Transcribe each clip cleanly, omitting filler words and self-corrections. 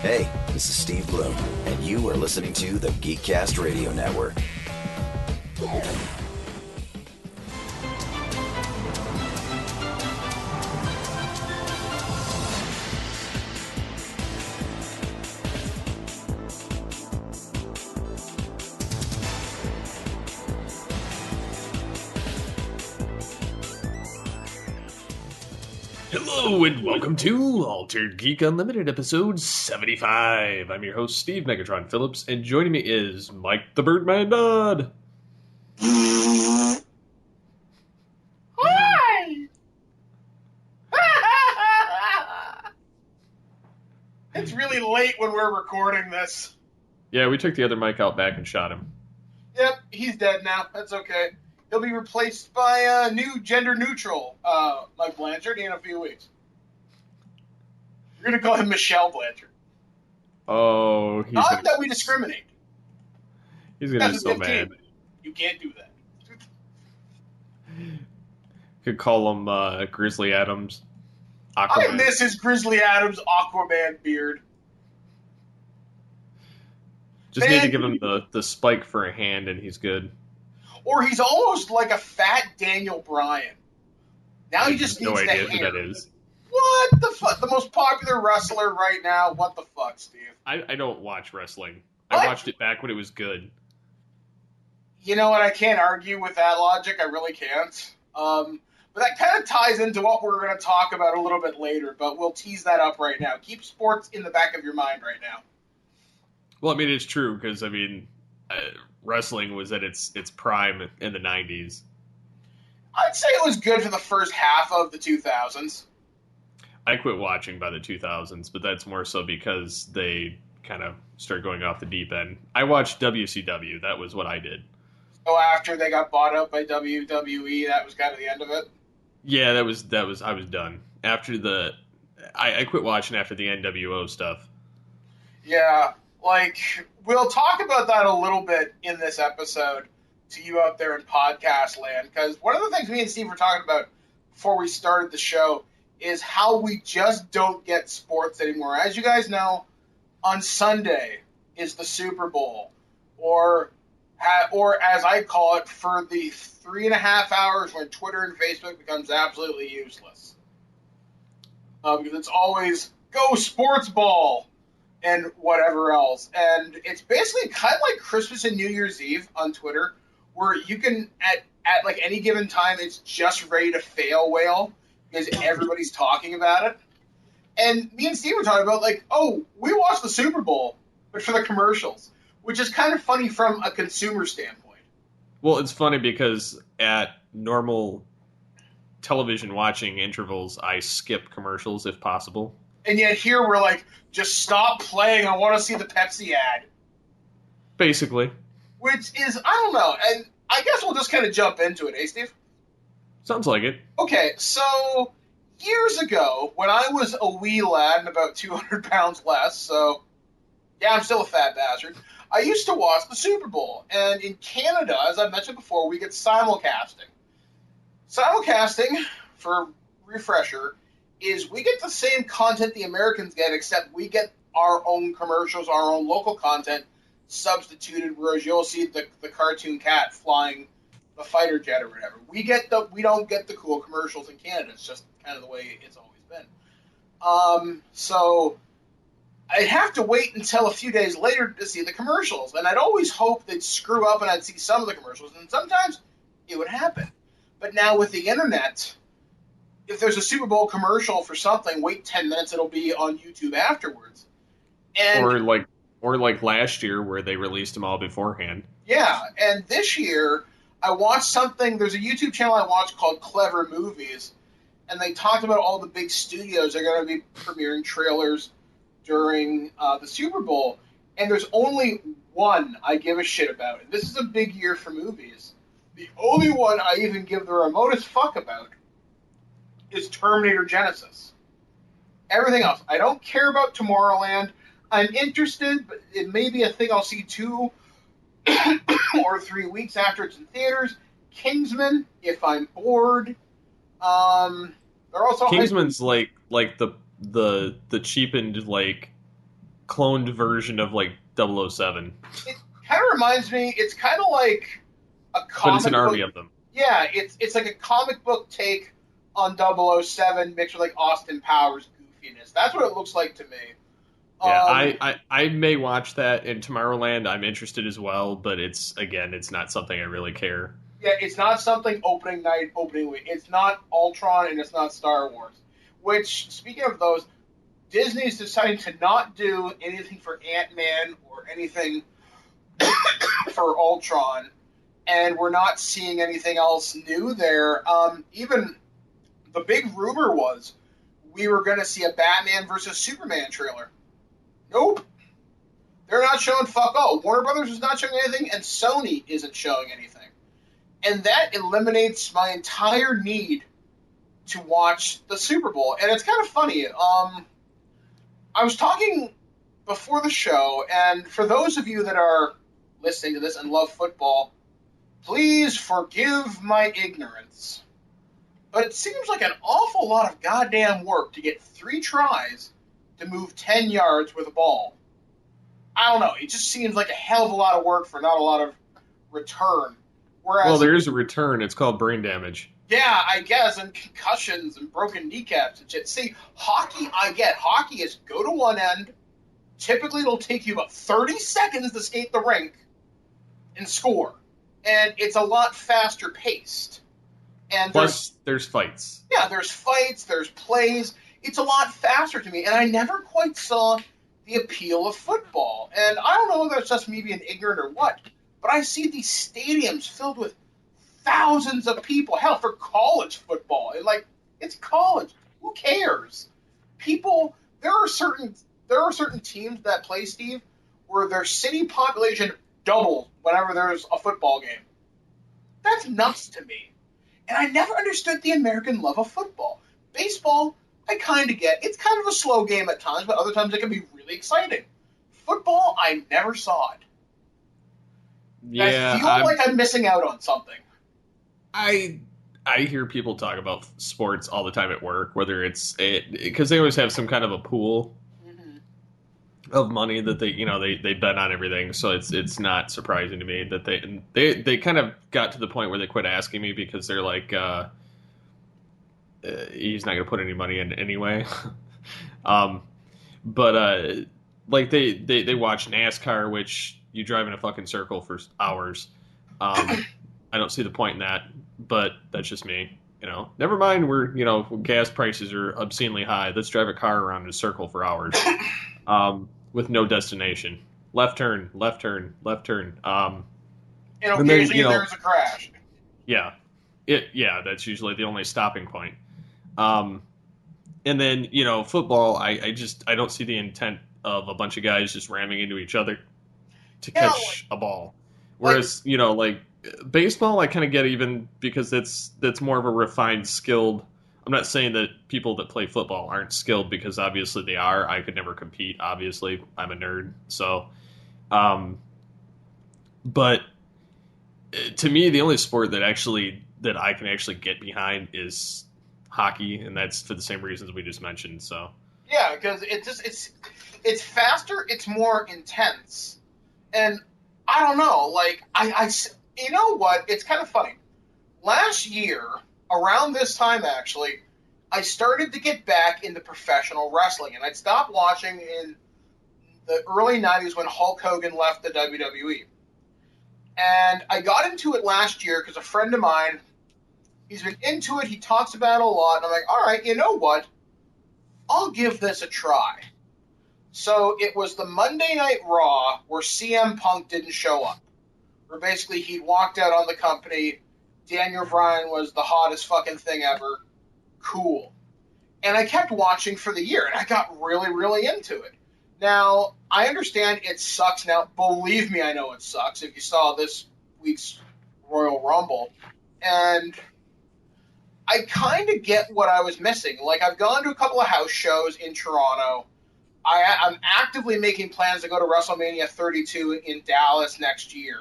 Hey, this is Steve Bloom, and you are listening to the Geekcast Radio Network. Hello and welcome to Altered Geek Unlimited episode 75. I'm your host Steve Megatron Phillips, and joining me is Mike the Birdman Dodd. Hi! It's really late when we're recording this. Yeah, we took the other mic out back and shot him. Yep, he's dead now. That's okay. He'll be replaced by a new gender-neutral Mike Blanchard in a few weeks. We're going to call him Michelle Blanchard. Oh, Not that we discriminate. He's going to be That's so 15. mad. You can't do that. Could call him Grizzly Adams. Aquaman. I miss his Grizzly Adams Aquaman beard. Just need to give him the spike for a hand and he's good. Or he's almost like a fat Daniel Bryan. Now he just needs no the idea hair. who that is. What the fuck? The most popular wrestler right now? What the fuck, Steve? I don't watch wrestling. What? I watched it back when it was good. You know what? I can't argue with that logic. I really can't. But that kind of ties into what we're going to talk about a little bit later, but we'll tease that up right now. Keep sports in the back of your mind right now. Well, I mean, it's true, because, I mean, wrestling was at its prime in the 90s. I'd say it was good for the first half of the 2000s. I quit watching by the 2000s, but that's more so because they kind of started going off the deep end. I watched WCW. That was what I did. So after they got bought up by WWE, that was kind of the end of it? Yeah, that was I was done. After I quit watching after the NWO stuff. Yeah, like, we'll talk about that a little bit in this episode to you out there in podcast land, because one of the things me and Steve were talking about before we started the show is how we just don't get sports anymore. As you guys know, on Sunday is the Super Bowl, or as I call it, for the 3.5 hours when Twitter and Facebook becomes absolutely useless. Because it's always, go sports ball, and whatever else. And it's basically kind of like Christmas and New Year's Eve on Twitter, where you can, at like any given time, it's just ready to fail whale, because everybody's talking about it. And me and Steve were talking about, like, oh, we watched the Super Bowl, but for the commercials, which is kind of funny from a consumer standpoint. Well, it's funny because at normal television watching intervals, I skip commercials if possible. And yet here we're like, just stop playing, I want to see the Pepsi ad. Basically. Which is, I don't know, and I guess we'll just kind of jump into it, eh, Steve? Sounds like it. Okay, so years ago, when I was a wee lad and about 200 pounds less, so yeah, I'm still a fat bastard, I used to watch the Super Bowl. And in Canada, as I've mentioned before, we get simulcasting. Simulcasting, for refresher, is we get the same content the Americans get, except we get our own commercials, our own local content substituted, whereas you'll see the cartoon cat flying the fighter jet or whatever. We don't get the cool commercials in Canada. It's just kind of the way it's always been. So I'd have to wait until a few days later to see the commercials, and I'd always hope they'd screw up and I'd see some of the commercials, and sometimes it would happen. But now with the internet, if there's a Super Bowl commercial for something, wait 10 minutes, it'll be on YouTube afterwards. And or like last year where they released them all beforehand. Yeah, and this year I watched something, there's a YouTube channel I watched called Clever Movies, and they talked about all the big studios that are going to be premiering trailers during the Super Bowl, and there's only one I give a shit about, and this is a big year for movies. The only one I even give the remotest fuck about is Terminator Genesis. Everything else, I don't care about Tomorrowland. I'm interested, but it may be a thing I'll see 2 or 3 weeks after it's in theaters. Kingsman, if I'm bored. They're also Kingsman's like the cheapened like cloned version of like 007. It kind of reminds me. It's kind of like a comic But it's an army book. of them. Yeah, it's like a comic book take on 007 mixed with like Austin Powers goofiness. That's what it looks like to me. Yeah, I may watch that in Tomorrowland. I'm interested as well, but it's not something I really care. Yeah, it's not something opening night, opening week. It's not Ultron and it's not Star Wars. Which, speaking of those, Disney's deciding to not do anything for Ant-Man or anything for Ultron, and we're not seeing anything else new there. Even the big rumor was we were going to see a Batman versus Superman trailer. Nope. They're not showing fuck all. Warner Brothers is not showing anything, and Sony isn't showing anything. And that eliminates my entire need to watch the Super Bowl. And it's kind of funny. I was talking before the show, and for those of you that are listening to this and love football, please forgive my ignorance. But it seems like an awful lot of goddamn work to get 3 tries to move 10 yards with a ball. I don't know. It just seems like a hell of a lot of work for not a lot of return. Whereas, Well, there is a return. It's called brain damage. yeah, I guess, and concussions and broken kneecaps and shit. See, hockey, I get. Hockey is go to one end. Typically, it'll take you about 30 seconds to skate the rink and score. And it's a lot faster paced. And Plus, there's fights. there's fights, there's plays. It's a lot faster to me, and I never quite saw the appeal of football. And I don't know if that's just me being ignorant or what, but I see these stadiums filled with thousands of people. Hell, for college football, it's college. Who cares? People, there are certain teams that play, Steve, where their city population doubles whenever there's a football game. That's nuts to me. And I never understood the American love of football. Baseball, I kind of get. It's kind of a slow game at times, but other times it can be really exciting. Football, I never saw it. Yeah, I feel like I'm missing out on something. I hear people talk about sports all the time at work, whether it's because they always have some kind of a pool of money that they bet on everything. So it's not surprising to me that they kind of got to the point where they quit asking me because they're like, he's not going to put any money in anyway. But like they watch NASCAR, which you drive in a fucking circle for hours. I don't see the point in that, but that's just me. Never mind. Gas prices are obscenely high. Let's drive a car around in a circle for hours. With no destination. Left turn, left turn, left turn. And occasionally there's a crash. Yeah. That's usually the only stopping point. And then, football, I don't see the intent of a bunch of guys just ramming into each other to catch a ball. Whereas, baseball, I kind of get even because that's more of a refined, skilled. I'm not saying that people that play football aren't skilled because obviously they are. I could never compete. Obviously, I'm a nerd. So, but to me, the only sport that I can actually get behind is hockey, and that's for the same reasons we just mentioned. So, yeah, because it's faster, it's more intense, and I don't know. You know what? It's kind of funny. Last year, around this time, actually, I started to get back into professional wrestling, and I'd stopped watching in the early 90s when Hulk Hogan left the WWE. And I got into it last year because a friend of mine, he's been into it, he talks about it a lot, and I'm like, all right, you know what? I'll give this a try. So it was the Monday Night Raw where CM Punk didn't show up. Where basically he walked out on the company, Daniel Bryan was the hottest fucking thing ever. Cool. And I kept watching for the year, and I got really, really into it. Now, I understand it sucks. Now, believe me, I know it sucks if you saw this week's Royal Rumble. And I kind of get what I was missing. I've gone to a couple of house shows in Toronto. I'm actively making plans to go to WrestleMania 32 in Dallas next year.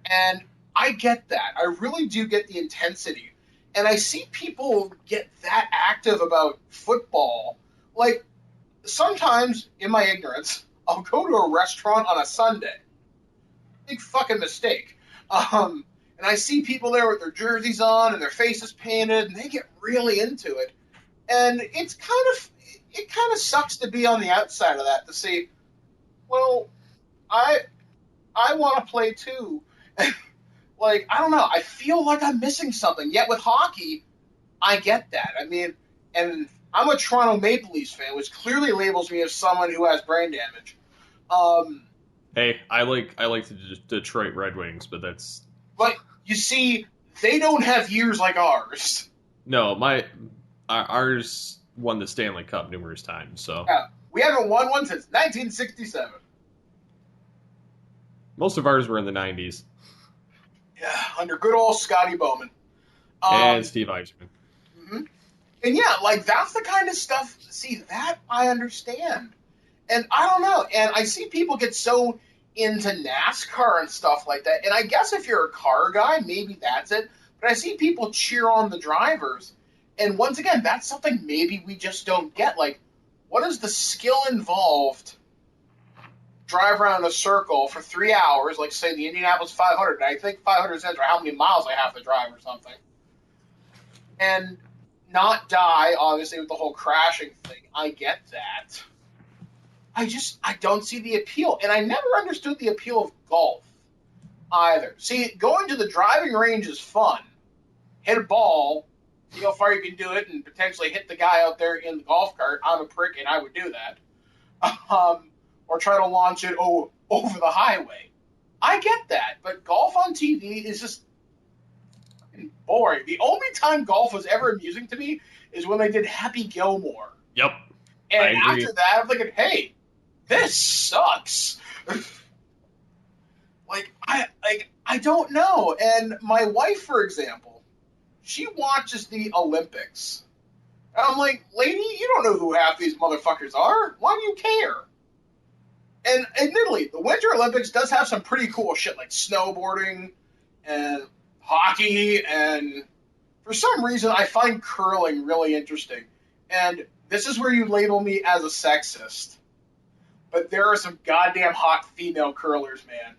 And I get that. I really do get the intensity. And I see people get that active about football. Sometimes, in my ignorance, I'll go to a restaurant on a Sunday. Big fucking mistake. And I see people there with their jerseys on and their faces painted, and they get really into it. And it kind of sucks to be on the outside of that, to see, well, I want to play too. Like, I don't know. I feel like I'm missing something. Yet with hockey, I get that. I mean, and I'm a Toronto Maple Leafs fan, which clearly labels me as someone who has brain damage. Hey, I like the Detroit Red Wings, but that's... But you see, they don't have years like ours. No, ours won the Stanley Cup numerous times, so... Yeah, we haven't won one since 1967. Most of ours were in the 90s. Yeah, under good old Scotty Bowman. And Steve Eisman. Mm-hmm. And yeah, like, that's the kind of stuff, see, that I understand. And I don't know, and I see people get so into NASCAR and stuff like that, and I guess if you're a car guy, maybe that's it, but I see people cheer on the drivers, and once again, that's something maybe we just don't get. Like, what is the skill involved? Drive around a circle for 3 hours, like, say, the Indianapolis 500, and I think 500 cents for how many miles I have to drive or something, and not die, obviously, with the whole crashing thing. I get that. I don't see the appeal. And I never understood the appeal of golf either. See, going to the driving range is fun. Hit a ball, see how far you can do it, and potentially hit the guy out there in the golf cart. I'm a prick, and I would do that. Or try to launch it over the highway. I get that, but golf on TV is just boring. The only time golf was ever amusing to me is when they did Happy Gilmore. Yep. And after that, I'm thinking, hey, this sucks. I don't know. And my wife, for example, she watches the Olympics. And I'm like, lady, you don't know who half these motherfuckers are. Why do you care? And admittedly, the Winter Olympics does have some pretty cool shit, like snowboarding and hockey, and for some reason, I find curling really interesting. And this is where you label me as a sexist. But there are some goddamn hot female curlers, man.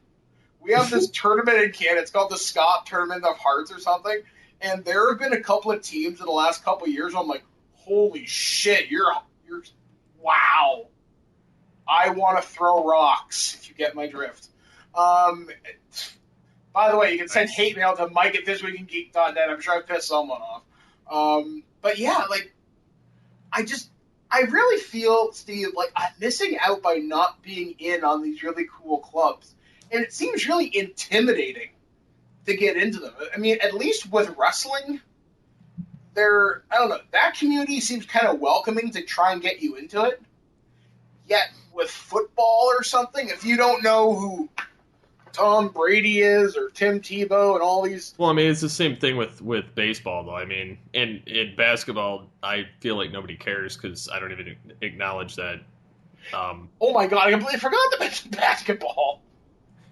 We have this tournament in Canada. It's called the Scott Tournament of Hearts or something. And there have been a couple of teams in the last couple of years where I'm like, holy shit, you're wow. I want to throw rocks, if you get my drift. By the way, you can send hate mail to Mike at thisweekingeek.net. I'm sure I pissed someone off. But yeah, like, I really feel, Steve, like I'm missing out by not being in on these really cool clubs. And it seems really intimidating to get into them. I mean, at least with wrestling, I don't know, that community seems kind of welcoming to try and get you into it. Yet, with football or something, if you don't know who Tom Brady is or Tim Tebow and all these... Well, I mean, it's the same thing with baseball, though. I mean, in basketball, I feel like nobody cares because I don't even acknowledge that. Oh my god, I completely forgot to mention basketball.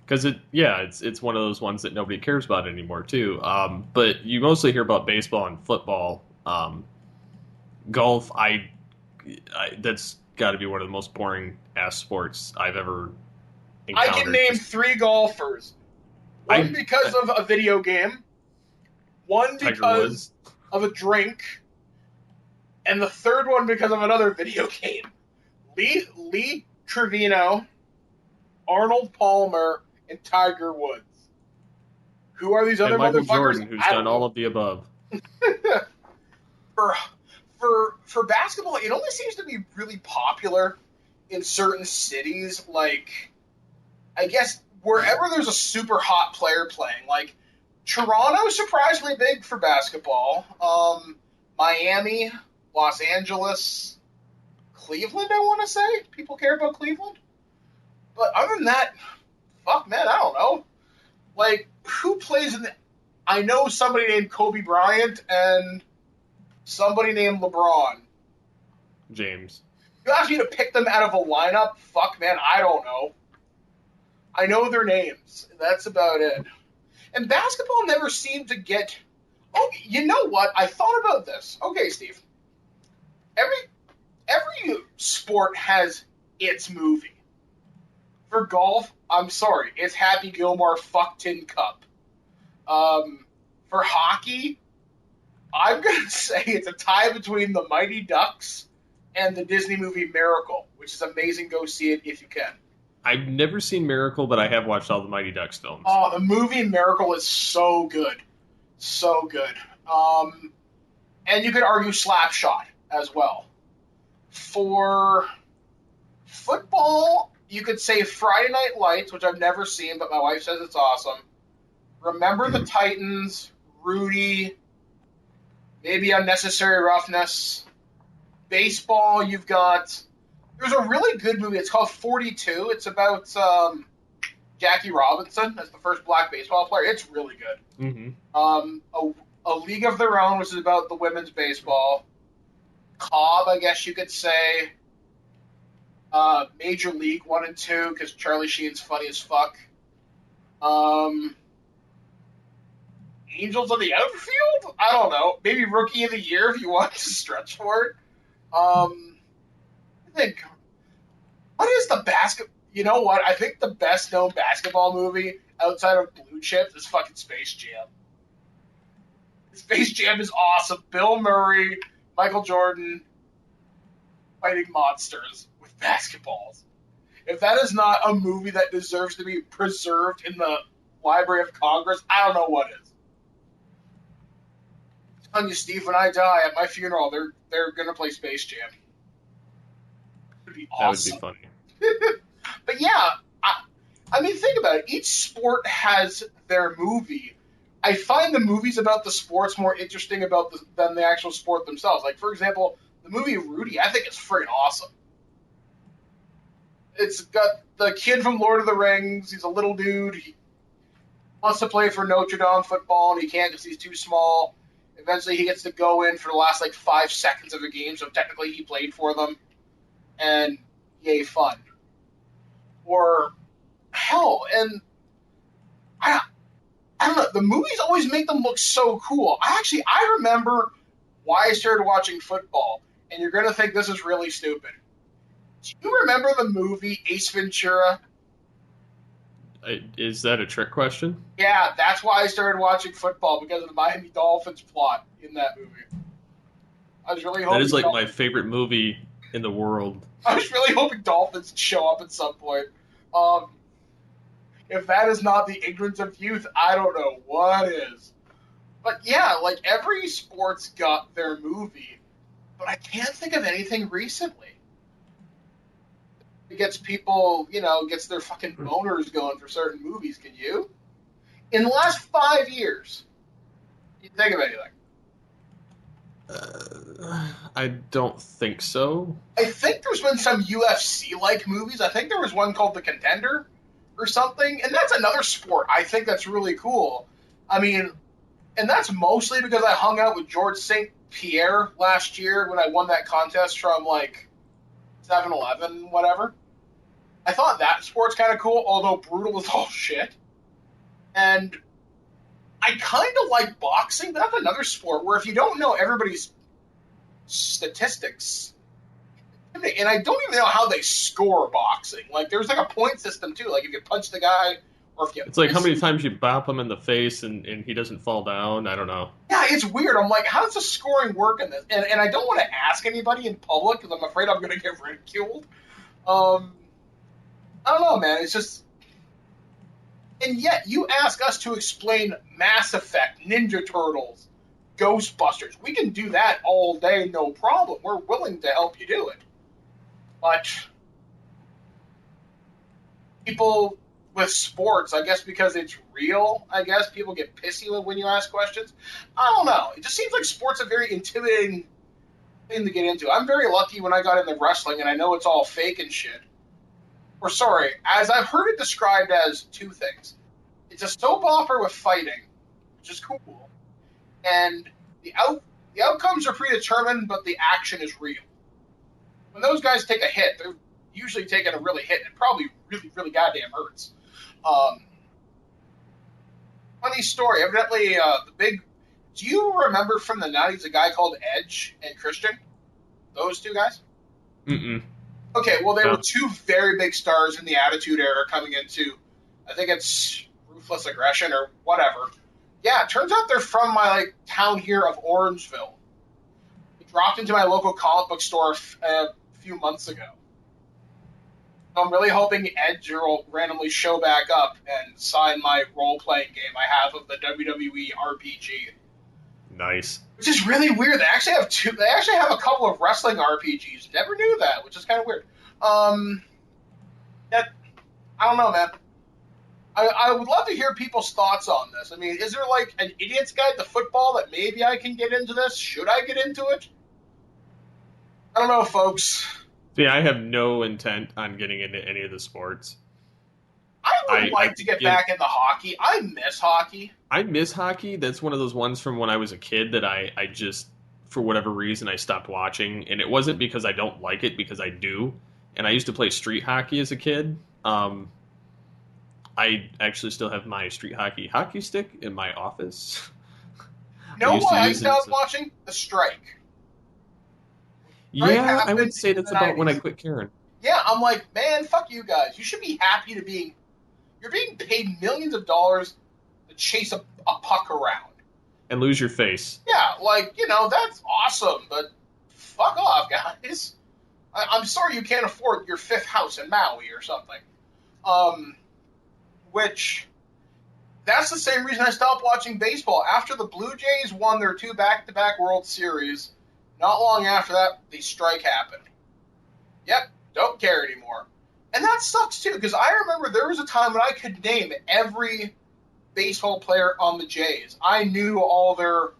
Because it's one of those ones that nobody cares about anymore, too. But you mostly hear about baseball and football. Golf, that's got to be one of the most boring-ass sports I've ever encountered. I can name 3 golfers. One because of a video game, one because of a drink, and the third one because of another video game. Lee Trevino, Arnold Palmer, and Tiger Woods. Who are these other Michael motherfuckers? Jordan, who's done all of the above. For basketball, it only seems to be really popular in certain cities. Like, I guess wherever there's a super hot player playing. Like, Toronto's surprisingly big for basketball. Miami, Los Angeles, Cleveland, I want to say. People care about Cleveland. But other than that, fuck, man, I don't know. Like, who plays in the... I know somebody named Kobe Bryant and somebody named LeBron James. You ask me to pick them out of a lineup? Fuck, man, I don't know. I know their names. That's about it. And basketball never seemed to get... Oh, you know what? I thought about this. Okay, Steve. Every sport has its movie. For golf, I'm sorry, it's Happy Gilmore Fuck Tin Cup. For hockey, I'm gonna say it's a tie between the Mighty Ducks and the Disney movie Miracle, which is amazing. Go see it if you can. I've never seen Miracle, but I have watched all the Mighty Ducks films. Oh, the movie Miracle is so good. So good. And you could argue Slapshot as well. For football, you could say Friday Night Lights, which I've never seen, but my wife says it's awesome. Remember the Titans, Rudy, maybe Unnecessary Roughness. Baseball, you've got... There's a really good movie. It's called 42. It's about Jackie Robinson as the first black baseball player. It's really good. Mm-hmm. A League of Their Own, which is about the women's baseball. Cobb, I guess you could say. Major League 1 and 2, because Charlie Sheen's funny as fuck. Angels on the Outfield? I don't know. Maybe Rookie of the Year if you want to stretch for it. I think, what is the basket? You know what? I think the best known basketball movie outside of Blue Chips is fucking Space Jam. Space Jam is awesome. Bill Murray, Michael Jordan, fighting monsters with basketballs. If that is not a movie that deserves to be preserved in the Library of Congress, I don't know what is. I'm telling you, Steve, when I die at my funeral, they're gonna play Space Jam. It'd be awesome. That would be funny. But yeah, I mean, think about it. Each sport has their movie. I find the movies about the sports more interesting than the actual sport themselves. Like, for example, the movie Rudy, I think it's friggin' awesome. It's got the kid from Lord of the Rings. He's a little dude. He wants to play for Notre Dame football, and he can't because he's too small. Eventually, he gets to go in for the last, 5 seconds of a game, so technically he played for them. And, yay, fun. Or, hell, and I don't know, the movies always make them look so cool. I remember why I started watching football, and you're going to think this is really stupid. Do you remember the movie Ace Ventura? Is that a trick question? Yeah, that's why I started watching football, because of the Miami Dolphins plot in that movie. I was really hoping... That is my favorite movie in the world. I was really hoping Dolphins would show up at some point. If that is not the ignorance of youth, I don't know what is. But yeah, every sport's got their movie, but I can't think of anything recently. It gets people, gets their fucking boners going for certain movies. Can you? In the last 5 years, can you think of anything? I don't think so. I think there's been some UFC-like movies. I think there was one called The Contender or something, and that's another sport I think that's really cool. I mean, and that's mostly because I hung out with George St. Pierre last year when I won that contest from, 7-Eleven, whatever. I thought that sport's kind of cool, although brutal as all shit. And I kind of like boxing, but that's another sport where if you don't know everybody's statistics, and I don't even know how they score boxing. There's a point system too. If you punch the guy, or if you... It's how many times you bop him in the face and he doesn't fall down. I don't know. Yeah, it's weird. I'm how does the scoring work in this? And I don't want to ask anybody in public because I'm afraid I'm going to get ridiculed. I don't know, man. It's just... And yet, you ask us to explain Mass Effect, Ninja Turtles, Ghostbusters. We can do that all day, no problem. We're willing to help you do it. But people with sports, I guess because it's real, people get pissy when you ask questions. I don't know. It just seems like sports a very intimidating thing to get into. I'm very lucky when I got into wrestling, and I know it's all fake and shit. Or sorry, as I've heard it described as two things. It's a soap opera with fighting, which is cool. And the outcomes are predetermined, but the action is real. When those guys take a hit, they're usually taking a really hit, and it probably really, really goddamn hurts. Funny story. Evidently, do you remember from the 90s a guy called Edge and Christian? Those two guys? Mm-mm. Okay, well, there Yeah. were two very big stars in the Attitude Era coming into, I think it's Ruthless Aggression or whatever. Yeah, it turns out they're from my town here of Orangeville. They dropped into my local comic book store a few months ago. I'm really hoping Edge will randomly show back up and sign my role-playing game I have of the WWE RPG. Nice. Which is really weird. They actually have two. They actually have a couple of wrestling RPGs. Never knew that, which is kind of weird. That, I don't know, man. I would love to hear people's thoughts on this. I mean, is there like an idiot's guide to football that maybe I can get into this? Should I get into it? I don't know, folks. See, I have no intent on getting into any of the sports. I would like to get back into hockey. I miss hockey. I miss hockey. That's one of those ones from when I was a kid that I just, for whatever reason, I stopped watching. And it wasn't because I don't like it, because I do. And I used to play street hockey as a kid. I actually still have my street hockey stick in my office. You know why I stopped watching? The strike. Yeah, I would say that's about when I quit caring. Yeah, I'm like, man, fuck you guys. You should be happy to be... You're being paid millions of dollars to chase a puck around. And lose your face. Yeah, that's awesome, but fuck off, guys. I'm sorry you can't afford your fifth house in Maui or something. Which, that's the same reason I stopped watching baseball. After the Blue Jays won their 2 back-to-back World Series, not long after that, the strike happened. Yep, don't care anymore. And that sucks, too, because I remember there was a time when I could name every baseball player on the Jays. I knew all their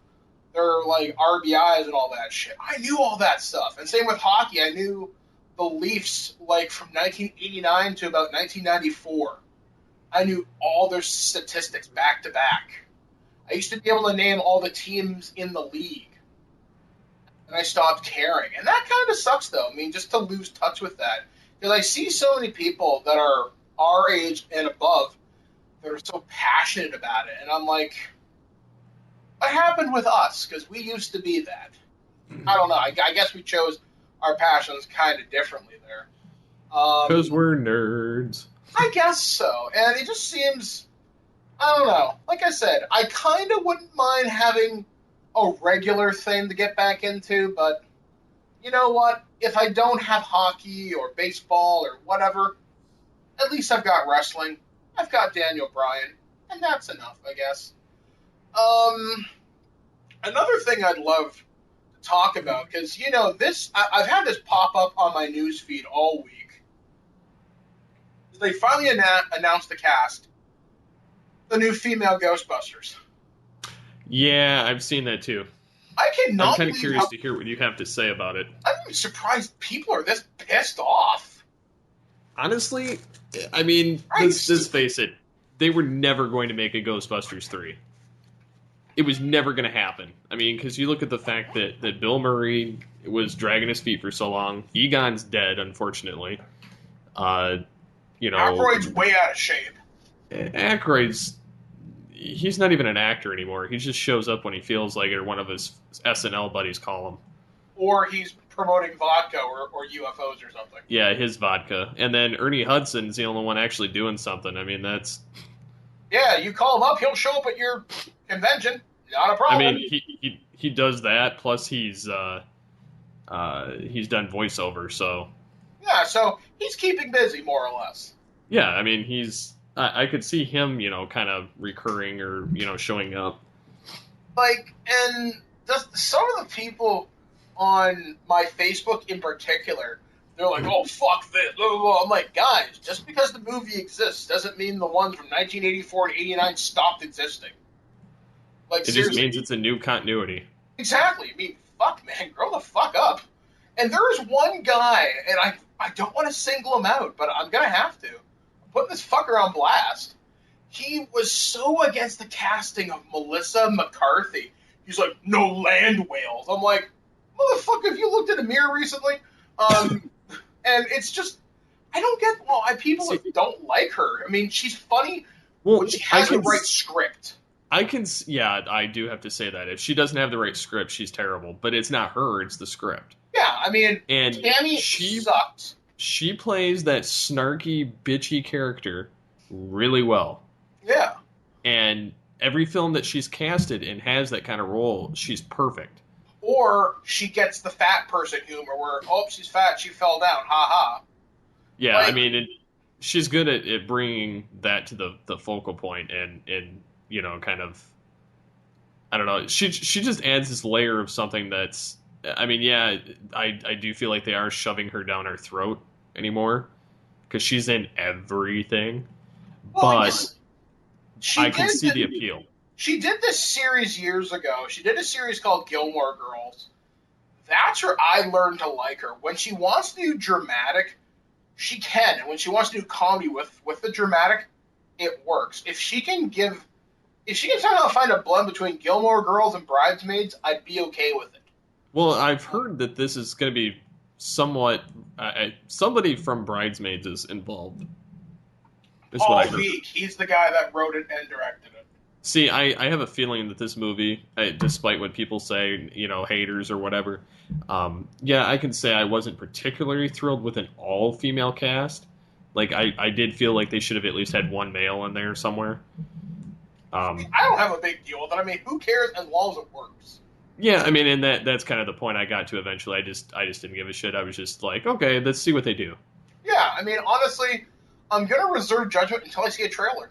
RBIs and all that shit. I knew all that stuff. And same with hockey. I knew the Leafs, from 1989 to about 1994. I knew all their statistics back to back. I used to be able to name all the teams in the league. And I stopped caring. And that kind of sucks, though. I mean, just to lose touch with that. Because I see so many people that are our age and above that are so passionate about it. And I'm like, what happened with us? Because we used to be that. I don't know. I guess we chose our passions kind of differently there. Because we're nerds. I guess so. And it just seems, I don't know. Like I said, I kind of wouldn't mind having a regular thing to get back into, but you know what? If I don't have hockey or baseball or whatever, at least I've got wrestling. I've got Daniel Bryan, and that's enough, I guess. Another thing I'd love to talk about, because, I've had this pop up on my news feed all week. They finally announced the cast, the new female Ghostbusters. Yeah, I've seen that too. I cannot. I'm kind of curious to hear what you have to say about it. I'm surprised people are this pissed off. Honestly, I mean, let's face it, they were never going to make a Ghostbusters 3. It was never going to happen. I mean, because you look at the fact that Bill Murray was dragging his feet for so long. Egon's dead, unfortunately. Aykroyd's way out of shape. Aykroyd's, he's not even an actor anymore. He just shows up when he feels like it, or one of his SNL buddies call him. Or he's promoting vodka or UFOs or something. Yeah, his vodka. And then Ernie Hudson's the only one actually doing something. I mean, that's... Yeah, you call him up, he'll show up at your convention. Not a problem. I mean, he does that, plus he's done voiceover, so... Yeah, so he's keeping busy, more or less. Yeah, I mean, I could see him, kind of recurring or, showing up. And some of the people on my Facebook in particular, they're like, oh, fuck this, blah, blah, blah. I'm like, guys, just because the movie exists doesn't mean the ones from 1984 and 89 stopped existing. It just means it's a new continuity. Exactly. I mean, fuck, man, grow the fuck up. And there's one guy, and I don't want to single him out, but I'm going to have to. I'm putting this fucker on blast. He was so against the casting of Melissa McCarthy. He's like, no land whales. I'm like, motherfucker, have you looked in a mirror recently? And it's just, I don't get why people don't like her. I mean, she's funny, but she has the right script. I do have to say that. If she doesn't have the right script, she's terrible. But it's not her, it's the script. Yeah, I mean, and Tammy sucked. she plays that snarky, bitchy character really well. Yeah. And every film that she's casted and has that kind of role, she's perfect. Or she gets the fat person humor where, oh, she's fat, she fell down, ha ha. Yeah, Like, I mean, she's good at bringing that to the focal point and kind of, I don't know. She just adds this layer of something that's, I mean, yeah, I do feel like they are shoving her down our throat anymore because she's in everything, well, but I can see the appeal. She did this series years ago. She did a series called Gilmore Girls. That's where I learned to like her. When she wants to do dramatic, she can. And when she wants to do comedy with the dramatic, it works. If she can somehow find a blend between Gilmore Girls and Bridesmaids, I'd be okay with it. Well, I've heard that this is going to be somewhat somebody from Bridesmaids is involved. Is what I heard. Geek. He's the guy that wrote it and directed it. See, I have a feeling that this movie, despite what people say, haters or whatever, yeah, I can say I wasn't particularly thrilled with an all-female cast. Like, I did feel like they should have at least had one male in there somewhere. I don't have a big deal with it. I mean, who cares as long as it works? Yeah, I mean, and that's kind of the point I got to eventually. I just didn't give a shit. I was just like, okay, let's see what they do. Yeah, I mean, honestly, I'm gonna reserve judgment until I see a trailer.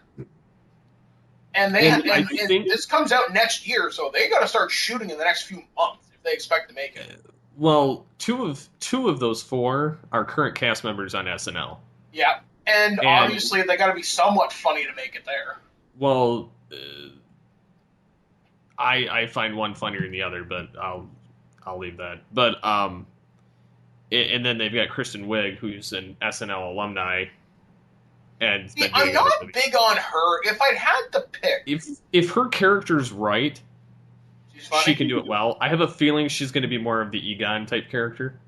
And this comes out next year, so they got to start shooting in the next few months if they expect to make it. Well, two of those four are current cast members on SNL. Yeah, and obviously they got to be somewhat funny to make it there. Well, I find one funnier than the other, but I'll leave that. But and then they've got Kristen Wiig, who's an SNL alumni. And see, I'm not big on her. If I'd had to pick, if her character's right, she can do it well. I have a feeling she's going to be more of the Egon type character.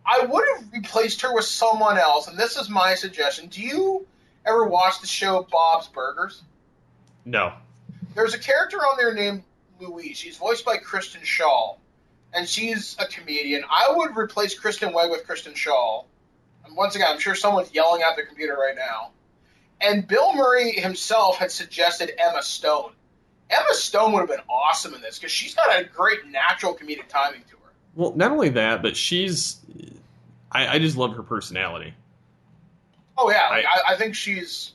I would have replaced her with someone else, and this is my suggestion. Do you ever watch the show Bob's Burgers? No. There's a character on there named Louise. She's voiced by Kristen Shaw, and she's a comedian. I would replace Kristen Wiig with Kristen Shaw. And once again, I'm sure someone's yelling at their computer right now. And Bill Murray himself had suggested Emma Stone. Emma Stone would have been awesome in this because she's got a great natural comedic timing to her. Well, not only that, but I just love her personality. Oh, yeah. I think she's,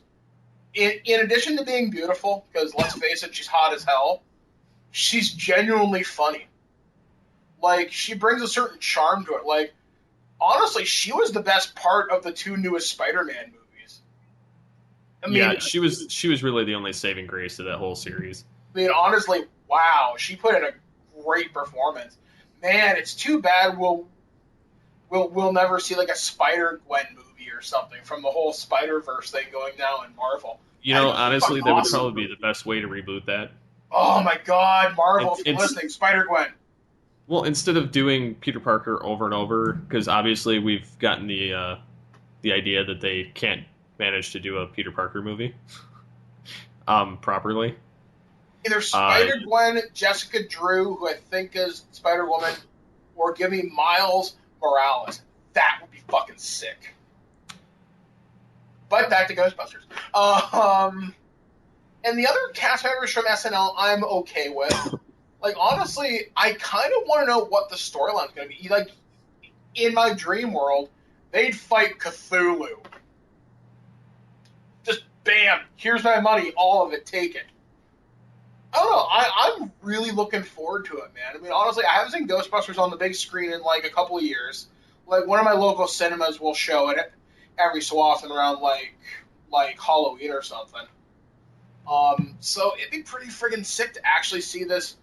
in addition to being beautiful, because let's face it, she's hot as hell, she's genuinely funny. Like, she brings a certain charm to it. Like, honestly, she was the best part of the two newest Spider-Man movies. I mean, yeah, she was really the only saving grace of that whole series. I mean, honestly, wow, she put in a great performance. Man, it's too bad we'll never see like a Spider-Gwen movie or something from the whole Spider-Verse thing going now in Marvel. Honestly, that would probably be the best way to reboot that. Oh my God, Marvel, if you're listening, Spider-Gwen. Well, instead of doing Peter Parker over and over, because obviously we've gotten the idea that they can't manage to do a Peter Parker movie properly. Either Spider-Gwen, Jessica Drew, who I think is Spider-Woman, or give me Miles Morales. That would be fucking sick. But back to Ghostbusters. And the other cast members from SNL I'm okay with. Like, honestly, I kind of want to know what the storyline's going to be. Like, in my dream world, they'd fight Cthulhu. Just, bam, here's my money, all of it, take it. I don't know, I'm really looking forward to it, man. I mean, honestly, I haven't seen Ghostbusters on the big screen in, like, a couple of years. Like, one of my local cinemas will show it every so often around, like Halloween or something. So it'd be pretty friggin' sick to actually see this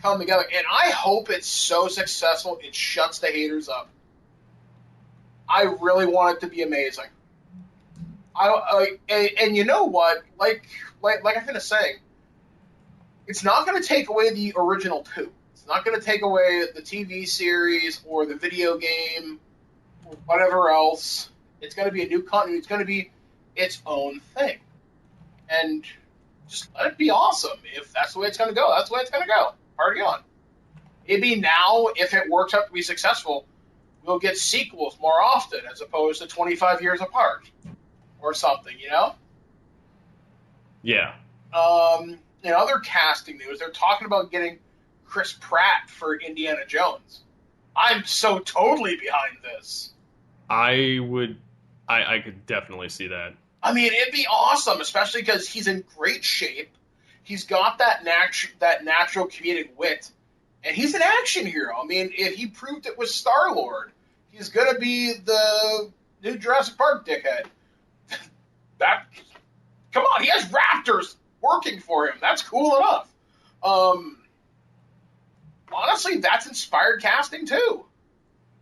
come together, and I hope it's so successful it shuts the haters up. I really want it to be amazing. And you know what? Like I've been saying, it's not going to take away the original two. It's not going to take away the TV series or the video game or whatever else. It's going to be a new continuity. It's going to be its own thing, and just let it be awesome. If that's the way it's going to go, that's the way it's going to go. Party on. Maybe now, if it works out to be successful, we'll get sequels more often as opposed to 25 years apart or something, you know? Yeah. In other casting news, they're talking about getting Chris Pratt for Indiana Jones. I'm so totally behind this. I could definitely see that. I mean, it'd be awesome, especially because he's in great shape. He's got that natural comedic wit, and he's an action hero. I mean, if he proved it with Star-Lord, he's going to be the new Jurassic Park dickhead. Come on, he has raptors working for him. That's cool enough. Honestly, that's inspired casting too.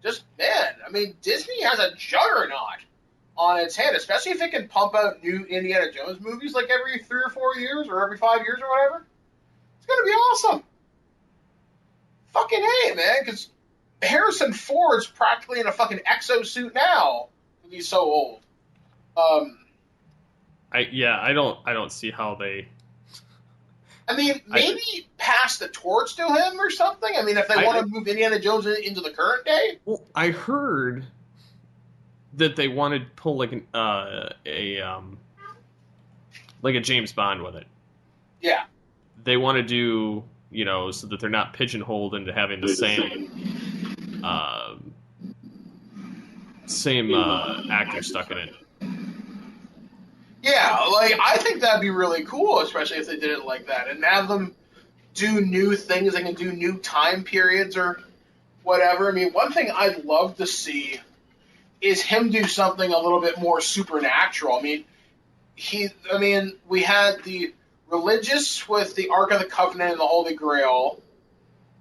Just, man, I mean, Disney has a juggernaut on its hand, especially if it can pump out new Indiana Jones movies like every 3 or 4 years or every 5 years or whatever. It's going to be awesome. Fucking A, man, because Harrison Ford's practically in a fucking exosuit now. He's so old. I don't see how they. I mean, maybe pass the torch to him or something. I mean, if they want to move Indiana Jones into the current day. Well, I heard that they wanted to pull like a James Bond with it. Yeah. They want to do, so that they're not pigeonholed into having the same actor stuck in it. Yeah, like, I think that'd be really cool, especially if they did it like that, and have them do new things. They can do new time periods or whatever. I mean, one thing I'd love to see is him do something a little bit more supernatural. I mean, we had the religious with the Ark of the Covenant and the Holy Grail.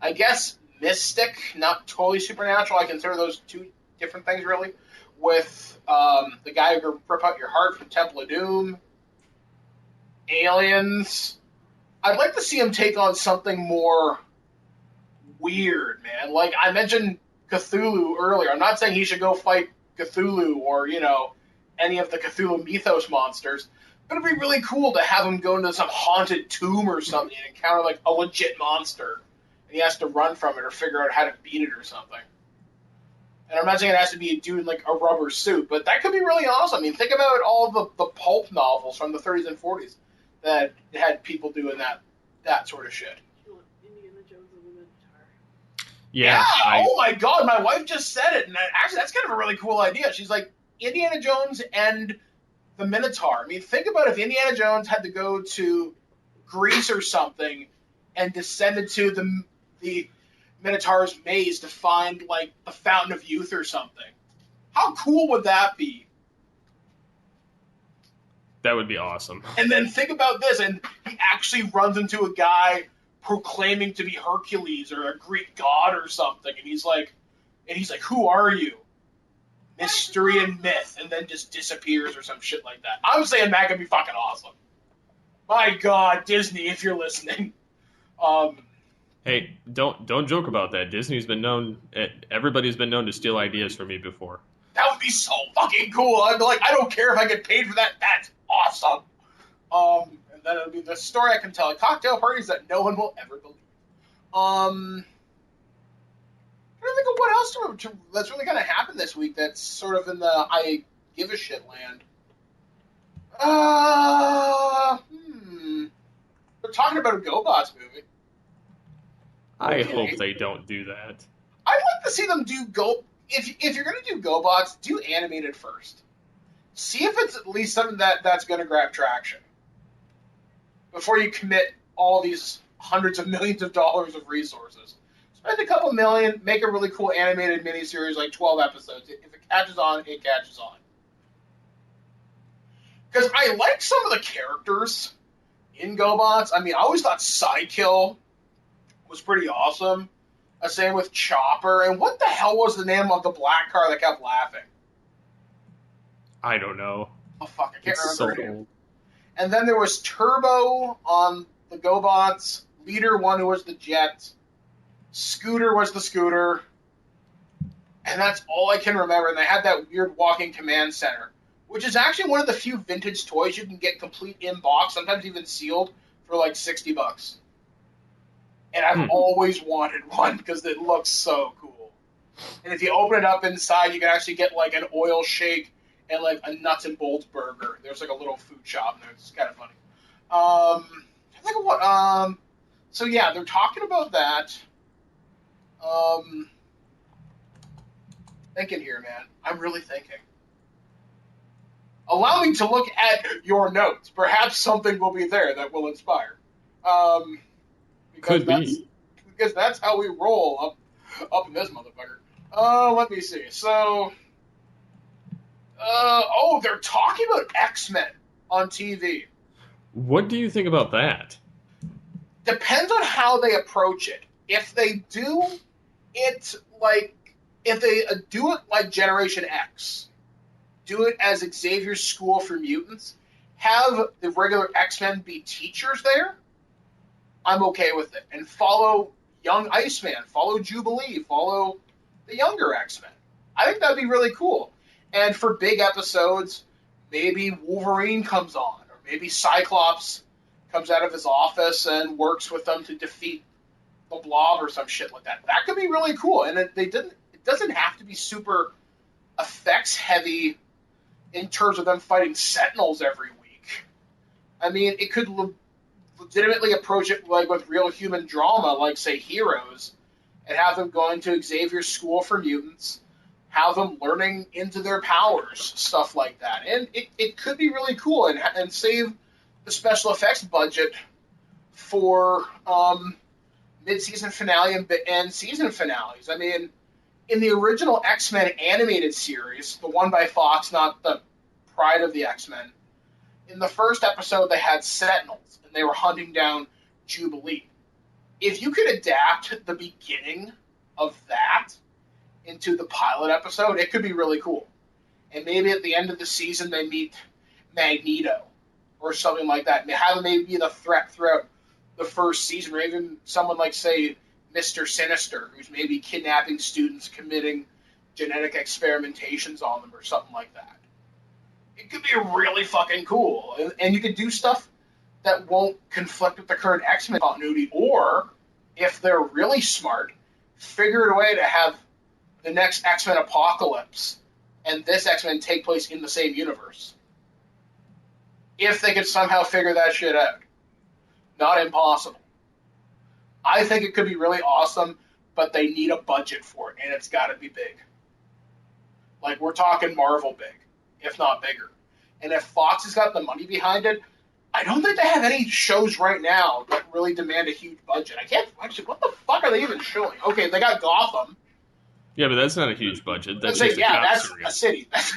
I guess mystic, not totally supernatural. I consider those two different things, really. With the guy who can rip out your heart from Temple of Doom, aliens. I'd like to see him take on something more weird, man. Like, I mentioned Cthulhu earlier. I'm not saying he should go fight Cthulhu or, any of the Cthulhu mythos monsters, but it'd be really cool to have him go into some haunted tomb or something and encounter, like, a legit monster. And he has to run from it or figure out how to beat it or something. And I'm not saying it has to be a dude in, like, a rubber suit, but that could be really awesome. I mean, think about all the pulp novels from the 30s and 40s that had people doing that sort of shit. Indiana Jones and the Minotaur. Yeah. Oh my God, my wife just said it, and actually that's kind of a really cool idea. She's like, Indiana Jones and the Minotaur. I mean, think about if Indiana Jones had to go to Greece or something and descended to the Minotaur's maze to find, like, the Fountain of Youth or something. How cool would that be? That would be awesome. And then think about this, and he actually runs into a guy proclaiming to be Hercules or a Greek god or something, and he's like, who are you? Mystery and myth, and then just disappears or some shit like that. I'm saying that could be fucking awesome. My God, Disney, if you're listening. Hey, don't joke about that. Everybody's been known to steal ideas from me before. That would be so fucking cool. I'd be like, I don't care if I get paid for that. That's awesome. And then it'll be the story I can tell at cocktail parties that no one will ever believe. I don't think of what else that's really going to happen this week that's sort of in the I give a shit land. We're talking about a GoBots movie. I hope they don't do that. I'd like to see them do if you're going to do GoBots, do animated first. See if it's at least something that's going to grab traction before you commit all these hundreds of millions of dollars of resources. Spend a couple million, make a really cool animated miniseries, like 12 episodes. If it catches on, it catches on. Because I like some of the characters in GoBots. I mean, I always thought Sidekill was pretty awesome. Same with Chopper. And what the hell was the name of the black car that kept laughing? I don't know. Oh, fuck, I can't It's remember. so old. And then there was Turbo on the GoBots. Leader 1, who was the Jet. Scooter was the Scooter. And that's all I can remember. And they had that weird walking command center, which is actually one of the few vintage toys you can get complete in box, sometimes even sealed, for like $60. And I've always wanted one because it looks so cool. And if you open it up inside, you can actually get like an oil shake and like a nuts and bolts burger. There's like a little food shop in there. It's kind of funny. I think of what. So yeah, they're talking about that. Thinking here, man. I'm really thinking. Allow me to look at your notes. Perhaps something will be there that will inspire. Could be. Because that's how we roll up in this motherfucker. Let me see. So, they're talking about X-Men on TV. What do you think about that? Depends on how they approach it. If they do it like Generation X, do it as Xavier's School for Mutants, have the regular X-Men be teachers there, I'm okay with it. And follow young Iceman, follow Jubilee, follow the younger X-Men. I think that'd be really cool. And for big episodes, maybe Wolverine comes on, or maybe Cyclops comes out of his office and works with them to defeat the Blob or some shit like that. That could be really cool. And it doesn't have to be super effects heavy in terms of them fighting Sentinels every week. I mean, it could legitimately approach it like with real human drama, like say Heroes, and have them going to Xavier's School for Mutants, have them learning into their powers, stuff like that. And it could be really cool and save the special effects budget for mid-season finale and season finales. I mean, in the original X-Men animated series, the one by Fox, not the Pride of the X-Men, in the first episode they had Sentinels, and they were hunting down Jubilee. If you could adapt the beginning of that into the pilot episode, it could be really cool. And maybe at the end of the season they meet Magneto or something like that. And have him maybe be the threat throughout the first season, or even someone like, say, Mr. Sinister, who's maybe kidnapping students, committing genetic experimentations on them or something like that. It could be really fucking cool. And you could do stuff that won't conflict with the current X-Men continuity, or, if they're really smart, figure a way to have the next X-Men Apocalypse and this X-Men take place in the same universe. If they could somehow figure that shit out. Not impossible. I think it could be really awesome, but they need a budget for it, and it's got to be big. Like, we're talking Marvel big, if not bigger. And if Fox has got the money behind it, I don't think they have any shows right now that really demand a huge budget. I can't actually. What the fuck are they even showing? Okay, they got Gotham. Yeah, but that's not a huge budget. That's just a cop that's series. a city. That's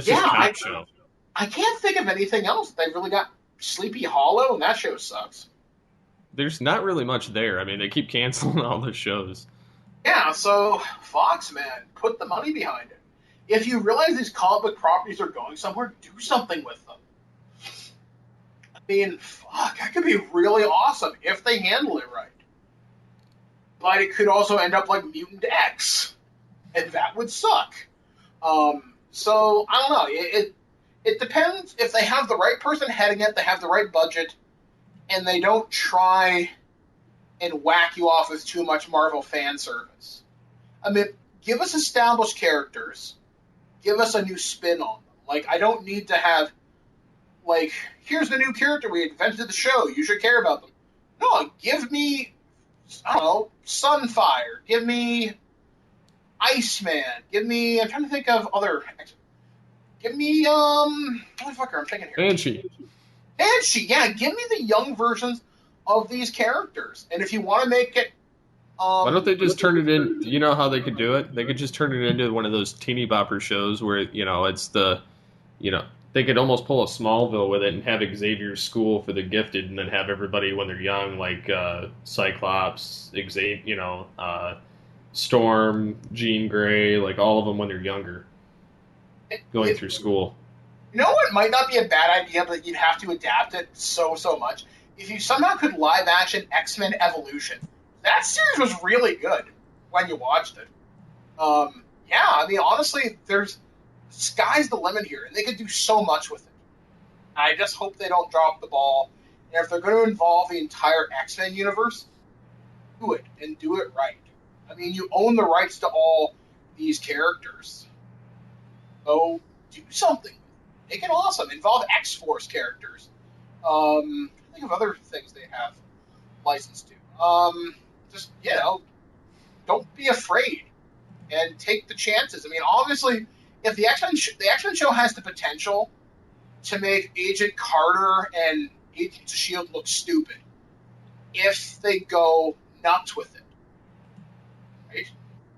just a cop show. I can't think of anything else. They've really got Sleepy Hollow, and that show sucks. There's not really much there. I mean, they keep canceling all the shows. Yeah, so Fox, man, put the money behind it. If you realize these comic book properties are going somewhere, do something with them. I mean, fuck, that could be really awesome if they handle it right. But it could also end up like Mutant X, and that would suck. So, I don't know. It depends. If they have the right person heading it, they have the right budget, and they don't try and whack you off with too much Marvel fan service. I mean, give us established characters. Give us a new spin on them. Like, I don't need to have, like, here's the new character we invented the show. You should care about them. No, give me, I don't know, Sunfire. Give me Iceman. Give me, I'm trying to think of other, give me, motherfucker, I'm thinking here. Banshee, yeah, give me the young versions of these characters. And if you want to make it... why don't they just turn it in... You know how they could do it? They could just turn it into one of those teeny bopper shows where, it's the... they could almost pull a Smallville with it and have Xavier's School for the Gifted and then have everybody when they're young, like Cyclops, Xavier, Storm, Jean Grey, like all of them when they're younger, going through school. You know what might not be a bad idea, but you'd have to adapt it so much? If you somehow could live-action X-Men Evolution. That series was really good when you watched it. Yeah, I mean, honestly, sky's the limit here, and they could do so much with it. I just hope they don't drop the ball. And if they're going to involve the entire X-Men universe, do it, and do it right. I mean, you own the rights to all these characters. So do something. Make it awesome. Involve X-Force characters. Think of other things they have licensed to. Just, don't be afraid and take the chances. I mean, obviously, if the X-Men show has the potential to make Agent Carter and Agents of S.H.I.E.L.D. look stupid if they go nuts with it, right?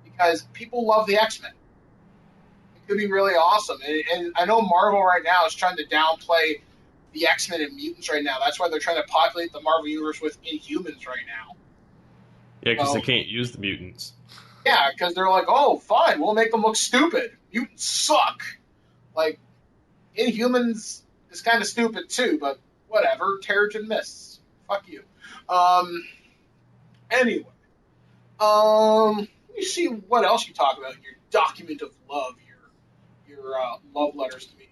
Because people love the X-Men. It could be really awesome. And I know Marvel right now is trying to downplay the X-Men and mutants right now. That's why they're trying to populate the Marvel Universe with Inhumans right now. Yeah, because they can't use the mutants. Yeah, because they're like, oh, fine, we'll make them look stupid. Mutants suck. Like, Inhumans is kind of stupid too, but whatever. Terrigen Mists. Fuck you. Anyway. Let me see what else you talk about in your document of love, your love letters to me.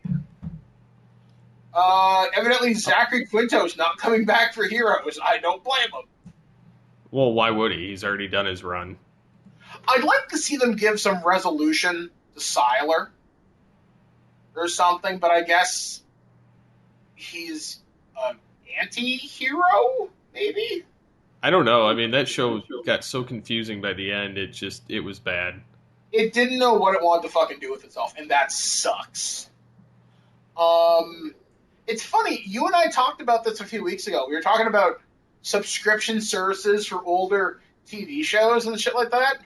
Evidently Zachary Quinto's not coming back for Heroes. I don't blame him. Well, why would he? He's already done his run. I'd like to see them give some resolution to Sylar or something, but I guess he's an anti-hero, maybe? I don't know. I mean, that show got so confusing by the end, it was bad. It didn't know what it wanted to fucking do with itself, and that sucks. It's funny, you and I talked about this a few weeks ago. We were talking about subscription services for older TV shows and shit like that.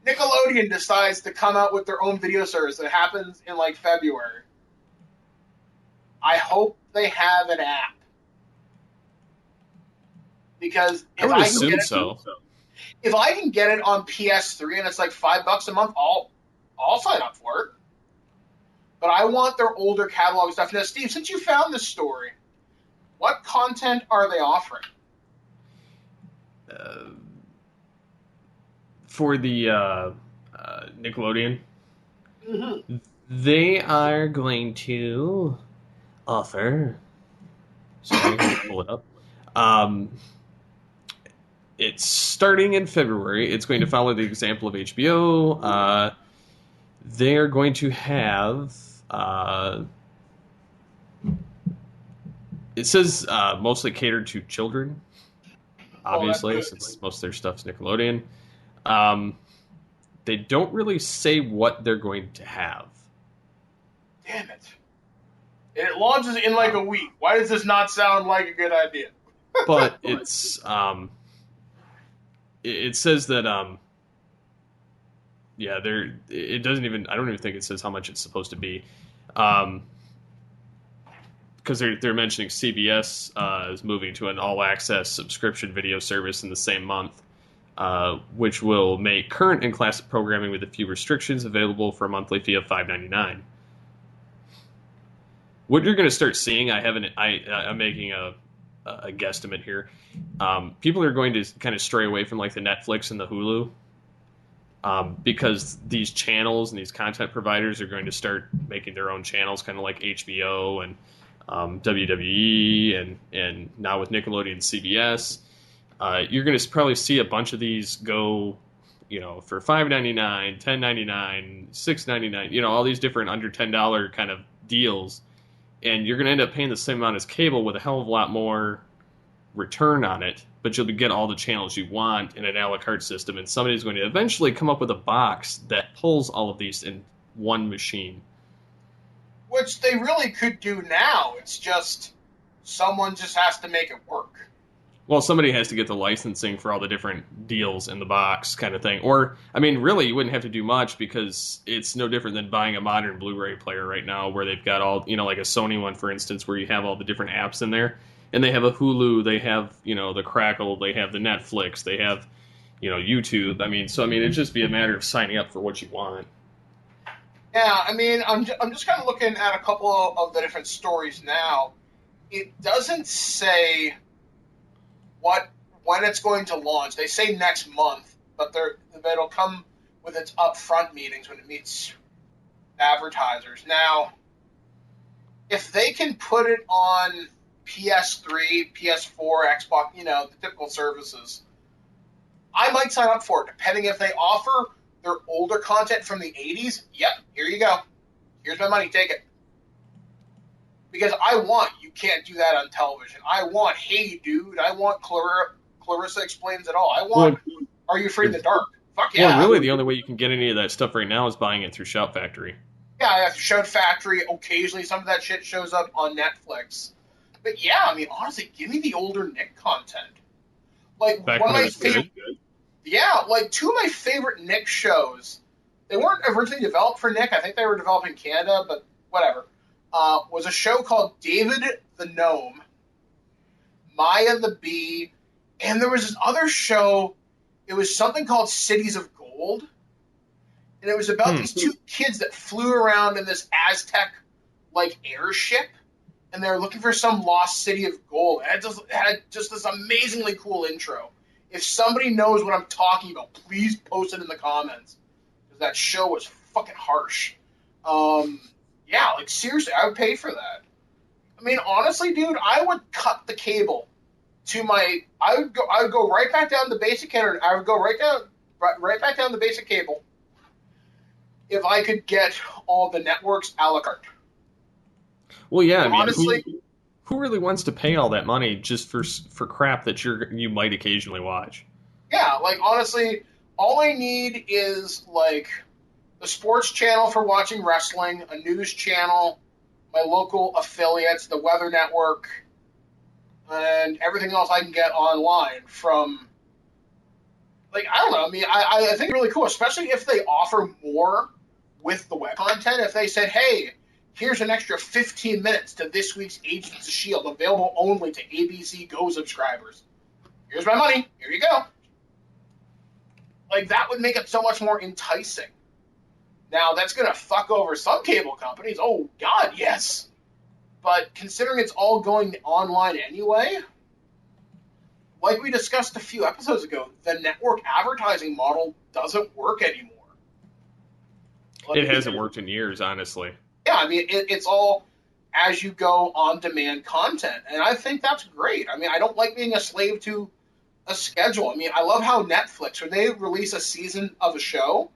Nickelodeon decides to come out with their own video service that happens in like February. I hope they have an app. Because I would assume so. If I can get it on PS3 and it's like $5 a month, I'll sign up for it. But I want their older catalog stuff. Now, Steve, since you found this story, what content are they offering? For the Nickelodeon, Mm-hmm. they are going to offer. Sorry, pull it up. It's starting in February. It's going to follow the example of HBO. They're going to have. It says mostly catered to children. Obviously, since most of their stuff's Nickelodeon. They don't really say what they're going to have. Damn it. And it launches in like a week. Why does this not sound like a good idea? But it's it says that it doesn't even, I don't even think it says how much it's supposed to be, because they're mentioning CBS is moving to an all access subscription video service in the same month, which will make current and classic programming with a few restrictions available for a monthly fee of $5.99. What you're going to start seeing, I'm making a guesstimate here. People are going to kind of stray away from like the Netflix and the Hulu, because these channels and these content providers are going to start making their own channels, kind of like HBO and WWE and now with Nickelodeon and CBS. You're going to probably see a bunch of these go, for $5.99, $10.99, $6.99, all these different under $10 kind of deals. And you're going to end up paying the same amount as cable with a hell of a lot more return on it, but you'll get all the channels you want in an a la carte system, and somebody's going to eventually come up with a box that pulls all of these in one machine. Which they really could do now. It's just someone just has to make it work. Well, somebody has to get the licensing for all the different deals in the box kind of thing. Or, I mean, really, you wouldn't have to do much because it's no different than buying a modern Blu-ray player right now where they've got all, like a Sony one, for instance, where you have all the different apps in there. And they have a Hulu, they have, the Crackle, they have the Netflix, they have, YouTube. It'd just be a matter of signing up for what you want. Yeah, I'm just kind of looking at a couple of the different stories now. It doesn't say when it's going to launch. They say next month, but it'll come with its upfront meetings when it meets advertisers. Now, if they can put it on PS3, PS4, Xbox, the typical services, I might sign up for it, depending if they offer their older content from the 80s. Yep, here you go. Here's my money, take it. Because I want You Can't Do That on Television. I want Hey Dude. I want Clarissa Explains It All. I want Are You Afraid of the Dark? Fuck yeah. Well, really, the only way you can get any of that stuff right now is buying it through Shout Factory. Yeah, I have Shout Factory. Occasionally, some of that shit shows up on Netflix. But yeah, I mean, honestly, give me the older Nick content. Like Back one of when it my was good. favorite, yeah, like two of my favorite Nick shows. They weren't originally developed for Nick. I think they were developed in Canada, but whatever. Was a show called David the Gnome, Maya the Bee, and there was this other show. It was something called Cities of Gold, and it was about these two kids that flew around in this Aztec like airship, and they were looking for some lost city of gold. And it had just this amazingly cool intro. If somebody knows what I'm talking about, please post it in the comments, because that show was fucking harsh. Yeah, like seriously, I would pay for that. I mean, honestly, dude, I would cut the cable to my. I would go right back down the basic internet. I would go right back down the basic cable if I could get all the networks a la carte. Well, yeah, I mean, honestly, who really wants to pay all that money just for crap that you might occasionally watch? Yeah, like honestly, all I need is like the sports channel for watching wrestling, a news channel, my local affiliates, the Weather Network, and everything else I can get online from. Like, I don't know. I mean, I think it's really cool, especially if they offer more with the web content. If they said, hey, here's an extra 15 minutes to this week's Agents of S.H.I.E.L.D., available only to ABC Go subscribers. Here's my money. Here you go. Like, that would make it so much more enticing. Now, that's going to fuck over some cable companies. Oh, God, yes. But considering it's all going online anyway, like we discussed a few episodes ago, the network advertising model doesn't work anymore. Like, It hasn't worked in years, honestly. Yeah, I mean, it's all as you go on-demand content, and I think that's great. I mean, I don't like being a slave to a schedule. I mean, I love how Netflix, when they release a season of a show,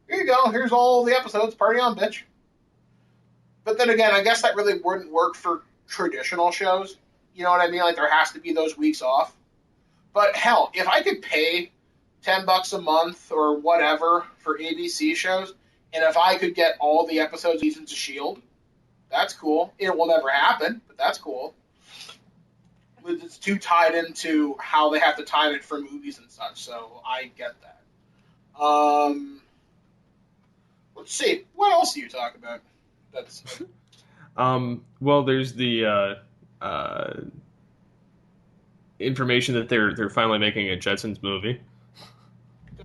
here you go, here's all the episodes, party on, bitch. But then again, I guess that really wouldn't work for traditional shows. You know what I mean? Like, there has to be those weeks off. But hell, if I could pay $10 a month or whatever for ABC shows, and if I could get all the episodes of Agents of S.H.I.E.L.D., that's cool. It will never happen, but that's cool. It's too tied into how they have to time it for movies and such, so I get that. Let's see. What else do you talk about? That's Well, there's the information that they're finally making a Jetsons movie.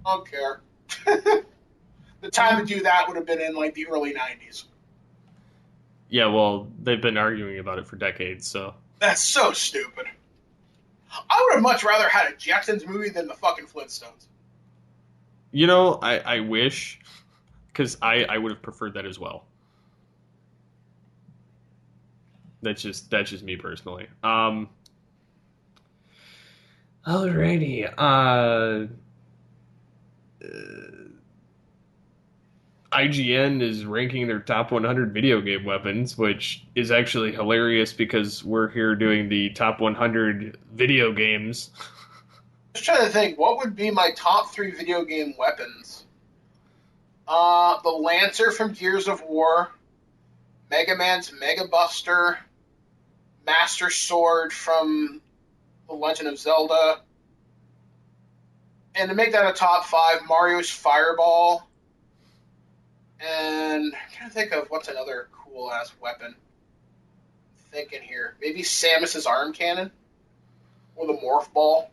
don't care. The time to do that would have been in like the early 90s. Yeah, well, they've been arguing about it for decades, so. That's so stupid. I would have much rather had a Jetsons movie than the fucking Flintstones. You know, I wish, because I would have preferred that as well. That's just me personally. Alrighty. IGN is ranking their top 100 video game weapons, which is actually hilarious because we're here doing the top 100 video games. Just trying to think, what would be my top 3 video game weapons? The Lancer from Gears of War, Mega Man's Mega Buster, Master Sword from The Legend of Zelda, and to make that a top 5, Mario's Fireball. And I'm trying to think of what's another cool-ass weapon. I'm thinking here. Maybe Samus's arm cannon? Or the Morph Ball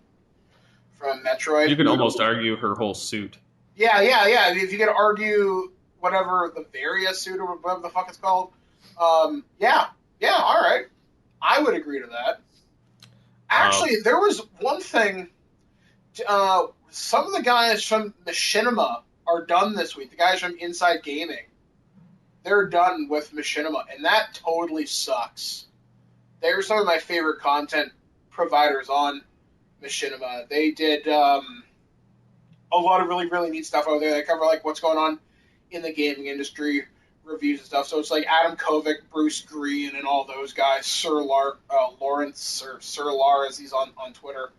from Metroid. You could almost argue her whole suit. Yeah. If you could argue whatever the Varia suit or whatever the fuck it's called. Yeah, all right. I would agree to that. Actually, there was one thing. Some of the guys from Machinima are done this week. The guys from Inside Gaming, they're done with Machinima, and that totally sucks. They're some of my favorite content providers on Machinima. They did a lot of really, really neat stuff out there. They cover like what's going on in the gaming industry, reviews and stuff. So it's like Adam Kovic, Bruce Green, and all those guys. Lawrence, or Sir Lar, as he's on Twitter.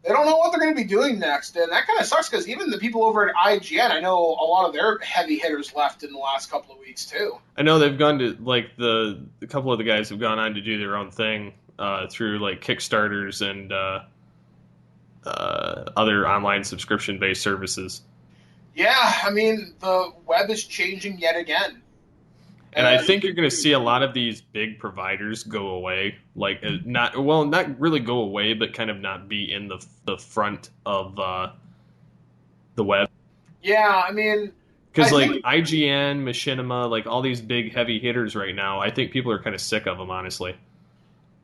They don't know what they're going to be doing next, and that kind of sucks because even the people over at IGN, I know a lot of their heavy hitters left in the last couple of weeks too. I know they've gone to like a couple of the guys have gone on to do their own thing through like Kickstarters and other online subscription-based services. Yeah, I mean the web is changing yet again. And I think you're going to see a lot of these big providers go away, like not really go away, but kind of not be in the front of the web. Yeah, I mean, because like IGN, Machinima, like all these big heavy hitters right now, I think people are kind of sick of them, honestly,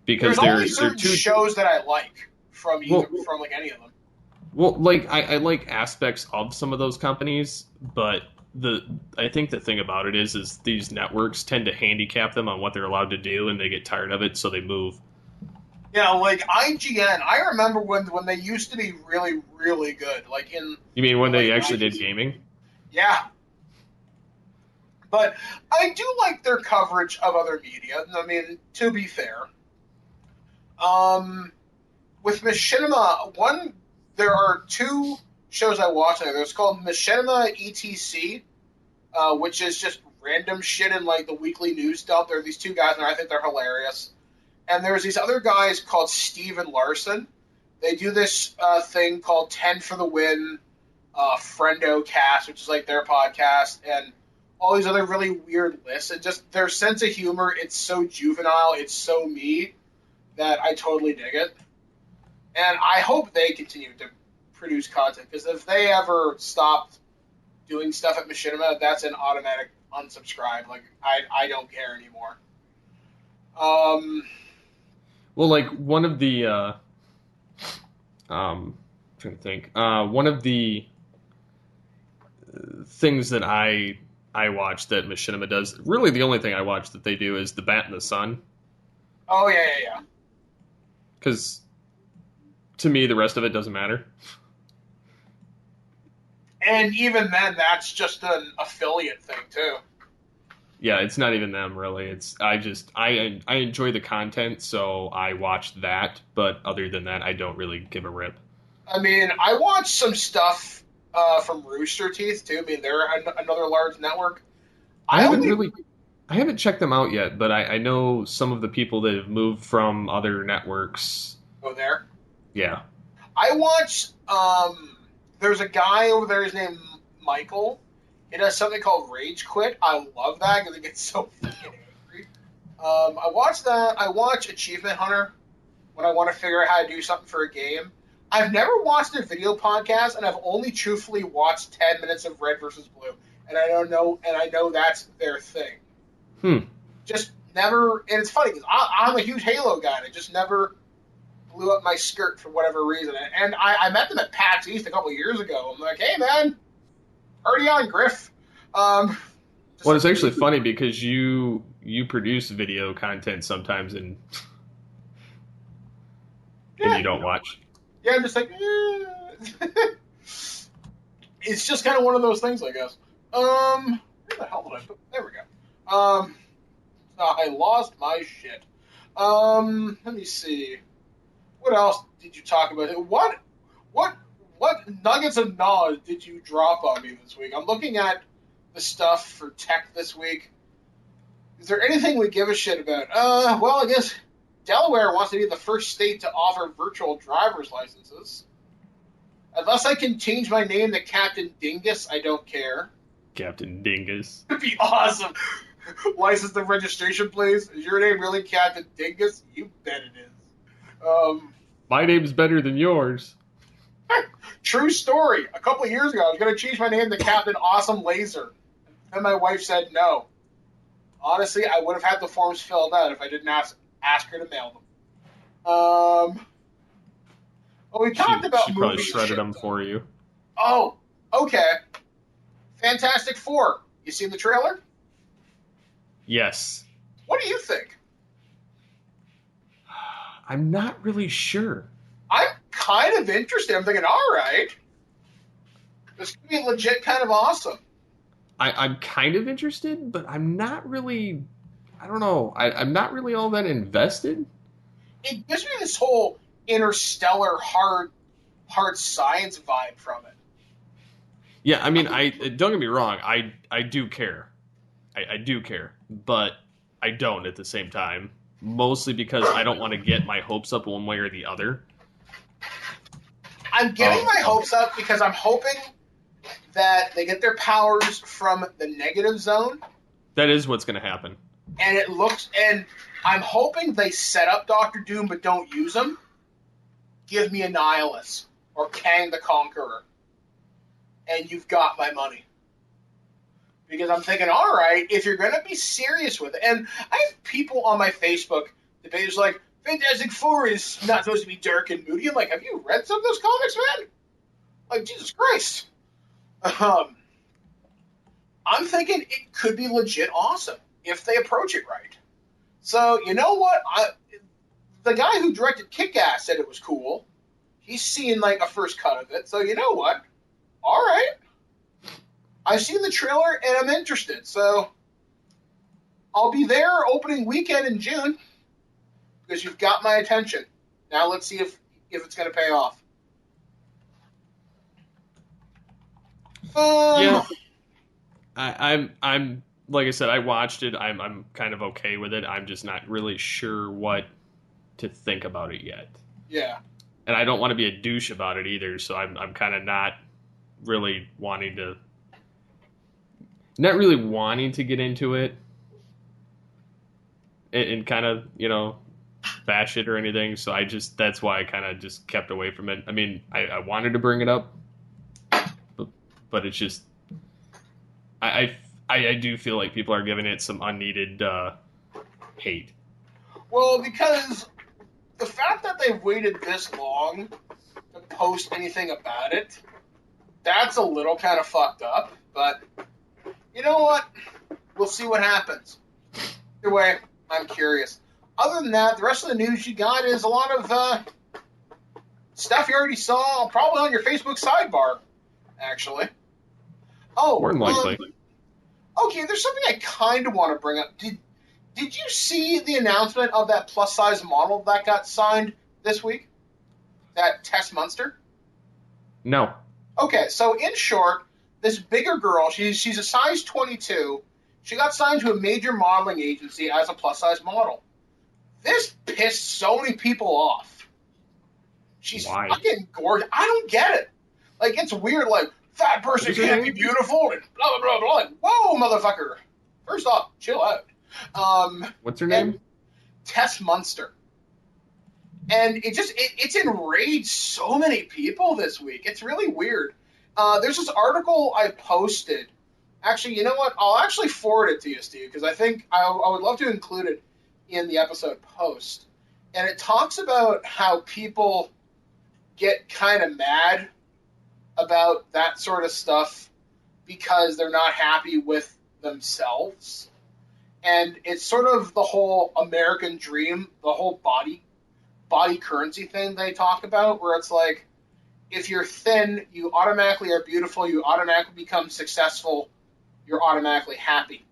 because they're two shows that I like from like any of them. Well, like I like aspects of some of those companies, but I think the thing about it is these networks tend to handicap them on what they're allowed to do, and they get tired of it, so they move. Yeah, like IGN. I remember when they used to be really, really good. Like in you mean when they actually did gaming? Yeah, but I do like their coverage of other media. I mean, to be fair, with Machinima, there are two shows I watch there. There's called Machinima ETC, which is just random shit in like the weekly news dump. There are these two guys, and I think they're hilarious. And there's these other guys called Steve and Larson. They do this thing called 10 for the Win, Friendo Cast, which is like their podcast, and all these other really weird lists. And just their sense of humor, it's so juvenile, it's so me, that I totally dig it. And I hope they continue to produce content, because if they ever stopped doing stuff at Machinima, that's an automatic unsubscribe. Like, I don't care anymore. Well, like one of the I'm trying to think. One of the things that I watch that Machinima does, really the only thing I watch that they do is The Bat and the Sun. Oh, yeah. Because to me, the rest of it doesn't matter. And even then, that's just an affiliate thing, too. Yeah, it's not even them, really. I enjoy the content, so I watch that. But other than that, I don't really give a rip. I mean, I watch some stuff from Rooster Teeth, too. I mean, they're another large network. I haven't checked them out yet, but I know some of the people that have moved from other networks. Go there? Yeah. I watch, there's a guy over there, his name Michael. He does something called Rage Quit. I love that because it gets so fucking angry. I watch that. I watch Achievement Hunter when I want to figure out how to do something for a game. I've never watched a video podcast, and I've only truthfully watched 10 minutes of Red versus Blue. And I know that's their thing. Just never, and it's funny because I'm a huge Halo guy, and I just never blew up my skirt for whatever reason. And I met them at PAX East a couple years ago. I'm like, hey man, party on, Griff. Well, it's actually funny because you produce video content sometimes, and you don't watch. Yeah, I'm just like, it's just kind of one of those things, I guess. Where the hell did I put? There we go. I lost my shit. Let me see. What else did you talk about? What nuggets of knowledge did you drop on me this week? I'm looking at the stuff for tech this week. Is there anything we give a shit about? Well, I guess Delaware wants to be the first state to offer virtual driver's licenses. Unless I can change my name to Captain Dingus, I don't care. Captain Dingus. It'd be awesome. License and registration, please. Is your name really Captain Dingus? You bet it is. My name's better than yours. True story. A couple of years ago, I was going to change my name to Captain Awesome Laser. And my wife said no. Honestly, I would have had the forms filled out if I didn't ask her to mail them. Well, we talked about she probably shredded them for you. Oh, okay. Fantastic Four. You seen the trailer? Yes. What do you think? I'm not really sure. I'm kind of interested. I'm thinking, all right. This could be legit kind of awesome. I'm kind of interested, but I'm not really. I don't know. I'm not really all that invested. It gives me this whole interstellar hard science vibe from it. Yeah, I mean, I don't get me wrong. I do care. I do care, but I don't at the same time. Mostly because I don't want to get my hopes up one way or the other. I'm getting my hopes up because I'm hoping that they get their powers from the negative zone. That is what's going to happen. And I'm hoping they set up Doctor Doom but don't use him. Give me Annihilus or Kang the Conqueror. And you've got my money. Because I'm thinking, all right, if you're going to be serious with it. And I have people on my Facebook debaters like, Fantastic Four is not supposed to be dark and moody. I'm like, have you read some of those comics, man? Like, Jesus Christ. I'm thinking it could be legit awesome if they approach it right. So, you know what? The guy who directed Kick-Ass said it was cool. He's seen, like, a first cut of it. So, you know what? All right. I've seen the trailer, and I'm interested. So, I'll be there opening weekend in June because you've got my attention. Now let's see if it's going to pay off. Yeah. I'm like I said, I watched it. I'm kind of okay with it. I'm just not really sure what to think about it yet. Yeah. And I don't want to be a douche about it either, so I'm kind of not really wanting to get into it and kind of, bash it or anything. So that's why I kind of just kept away from it. I mean, I wanted to bring it up, but it's just, I do feel like people are giving it some unneeded hate. Well, because the fact that they've waited this long to post anything about it, that's a little kind of fucked up. But you know what? We'll see what happens. Either way, I'm curious. Other than that, the rest of the news you got is a lot of stuff you already saw, probably on your Facebook sidebar, actually. Oh, more than likely. Okay, there's something I kind of want to bring up. Did you see the announcement of that plus-size model that got signed this week? That Tess Munster? No. Okay, so in short, this bigger girl, she's a size 22. She got signed to a major modeling agency as a plus-size model. This pissed so many people off. She's fucking gorgeous. I don't get it. Like, it's weird, like, fat person can't be beautiful, and blah, blah, blah, blah. Like, whoa, motherfucker. First off, chill out. What's her name? Tess Munster. And it's enraged so many people this week. It's really weird. There's this article I posted. Actually, you know what? I'll actually forward it to you, Steve, because I think I would love to include it in the episode post. And it talks about how people get kind of mad about that sort of stuff because they're not happy with themselves. And it's sort of the whole American dream, the whole body currency thing they talk about, where it's like, if you're thin, you automatically are beautiful, you automatically become successful, you're automatically happy.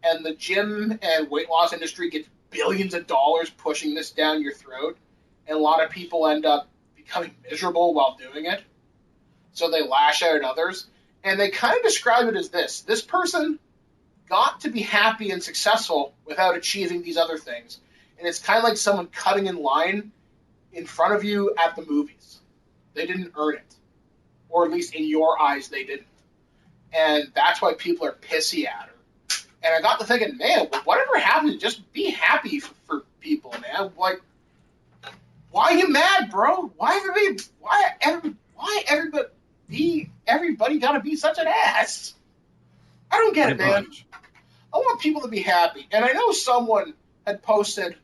And the gym and weight loss industry gets billions of dollars pushing this down your throat, and a lot of people end up becoming miserable while doing it. So they lash out at others. And they kind of describe it as this. This person got to be happy and successful without achieving these other things. And it's kind of like someone cutting in line in front of you at the movies. They didn't earn it. Or at least in your eyes, they didn't. And that's why people are pissy at her. And I got to thinking, man, whatever happens, just be happy for people, man. Like, why are you mad, bro? Why everybody gotta be such an ass? I don't get it, man. I want people to be happy. And I know someone had posted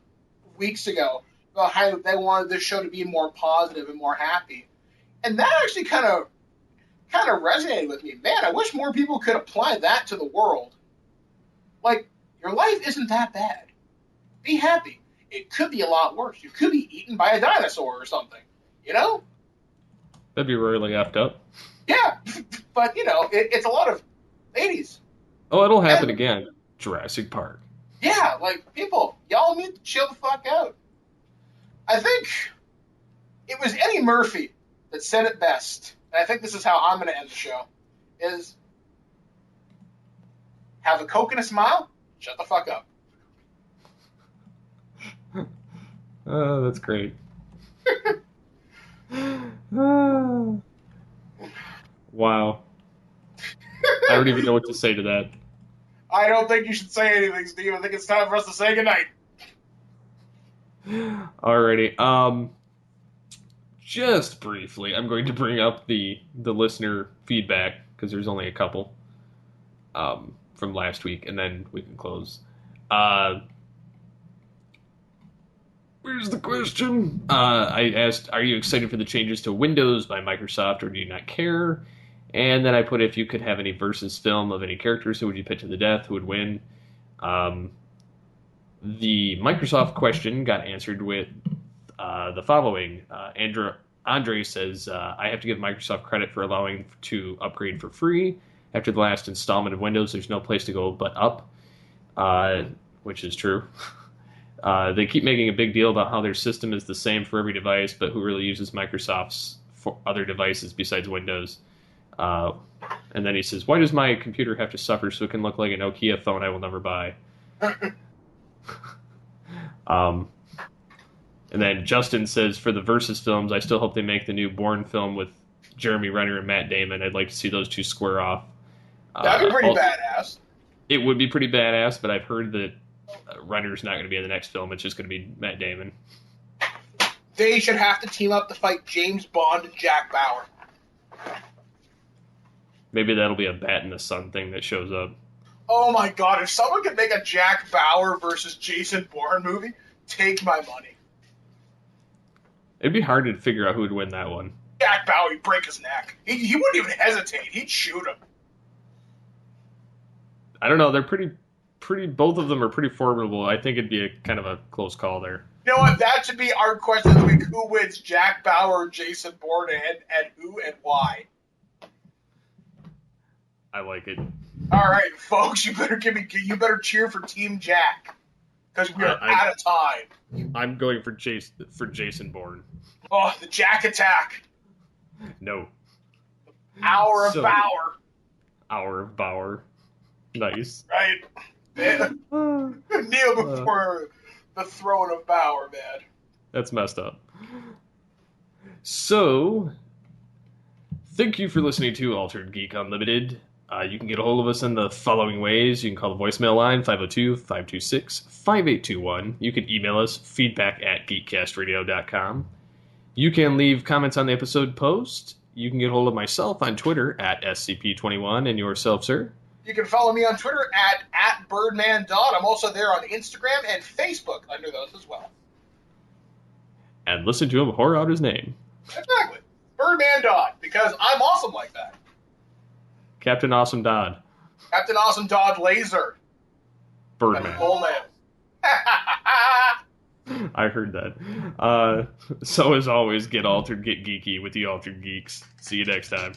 weeks ago about how they wanted this show to be more positive and more happy. And that actually kind of resonated with me. Man, I wish more people could apply that to the world. Like, your life isn't that bad. Be happy. It could be a lot worse. You could be eaten by a dinosaur or something. You know? That'd be really effed up. Yeah, but it's a lot of ladies. Oh, it'll happen again. Jurassic Park. Yeah, like people, y'all need to chill the fuck out. I think it was Eddie Murphy that said it best, and I think this is how I'm going to end the show: is have a Coke and a smile, shut the fuck up. Oh, that's great. Wow. I don't even know what to say to that. I don't think you should say anything, Steve. I think it's time for us to say goodnight. Alrighty. Just briefly, I'm going to bring up the listener feedback because there's only a couple from last week, and then we can close. Where's the question? I asked, are you excited for the changes to Windows by Microsoft, or do you not care? And then I put, if you could have any versus film of any characters, who would you pit to the death? Who would win? The Microsoft question got answered with the following. Andre says, I have to give Microsoft credit for allowing to upgrade for free. After the last installment of Windows, there's no place to go but up, which is true. They keep making a big deal about how their system is the same for every device, but who really uses Microsoft's for other devices besides Windows? And then he says, why does my computer have to suffer so it can look like a Nokia phone I will never buy? And then Justin says, for the Versus films, I still hope they make the new Bourne film with Jeremy Renner and Matt Damon. I'd like to see those two square off. That'd be pretty badass. It would be pretty badass, but I've heard that Renner's not going to be in the next film. It's just going to be Matt Damon. They should have to team up to fight James Bond and Jack Bauer. Maybe that'll be a Bat in the Sun thing that shows up. Oh my god, if someone could make a Jack Bauer versus Jason Bourne movie, take my money. It'd be hard to figure out who would win that one. Jack Bauer, he'd break his neck. He wouldn't even hesitate. He'd shoot him. I don't know. They're pretty. Both of them are pretty formidable. I think it'd be a kind of a close call there. You know what? That should be our question of the week. Who wins, Jack Bauer or Jason Bourne, and who and why? I like it. All right, folks, you better cheer for Team Jack, because we are out of time. I'm going for Jason Bourne. Oh, the Jack attack. No. Hour of Bauer. Hour of Bauer. Nice. Right. Kneel before the throne of Bauer, man. That's messed up. So, thank you for listening to Altered Geek Unlimited. You can get a hold of us in the following ways. You can call the voicemail line, 502-526-5821. You can email us, feedback@geekcastradio.com. You can leave comments on the episode post. You can get a hold of myself on Twitter @SCP21, and yourself, sir. You can follow me on Twitter at Birdman Dodd. I'm also there on Instagram and Facebook under those as well. And listen to him whore out his name. Exactly. Birdman Dodd, because I'm awesome like that. Captain Awesome Dodd. Captain Awesome Dodd Laser. Birdman. Full name. I heard that. So as always, get altered, get geeky with the Altered Geeks. See you next time.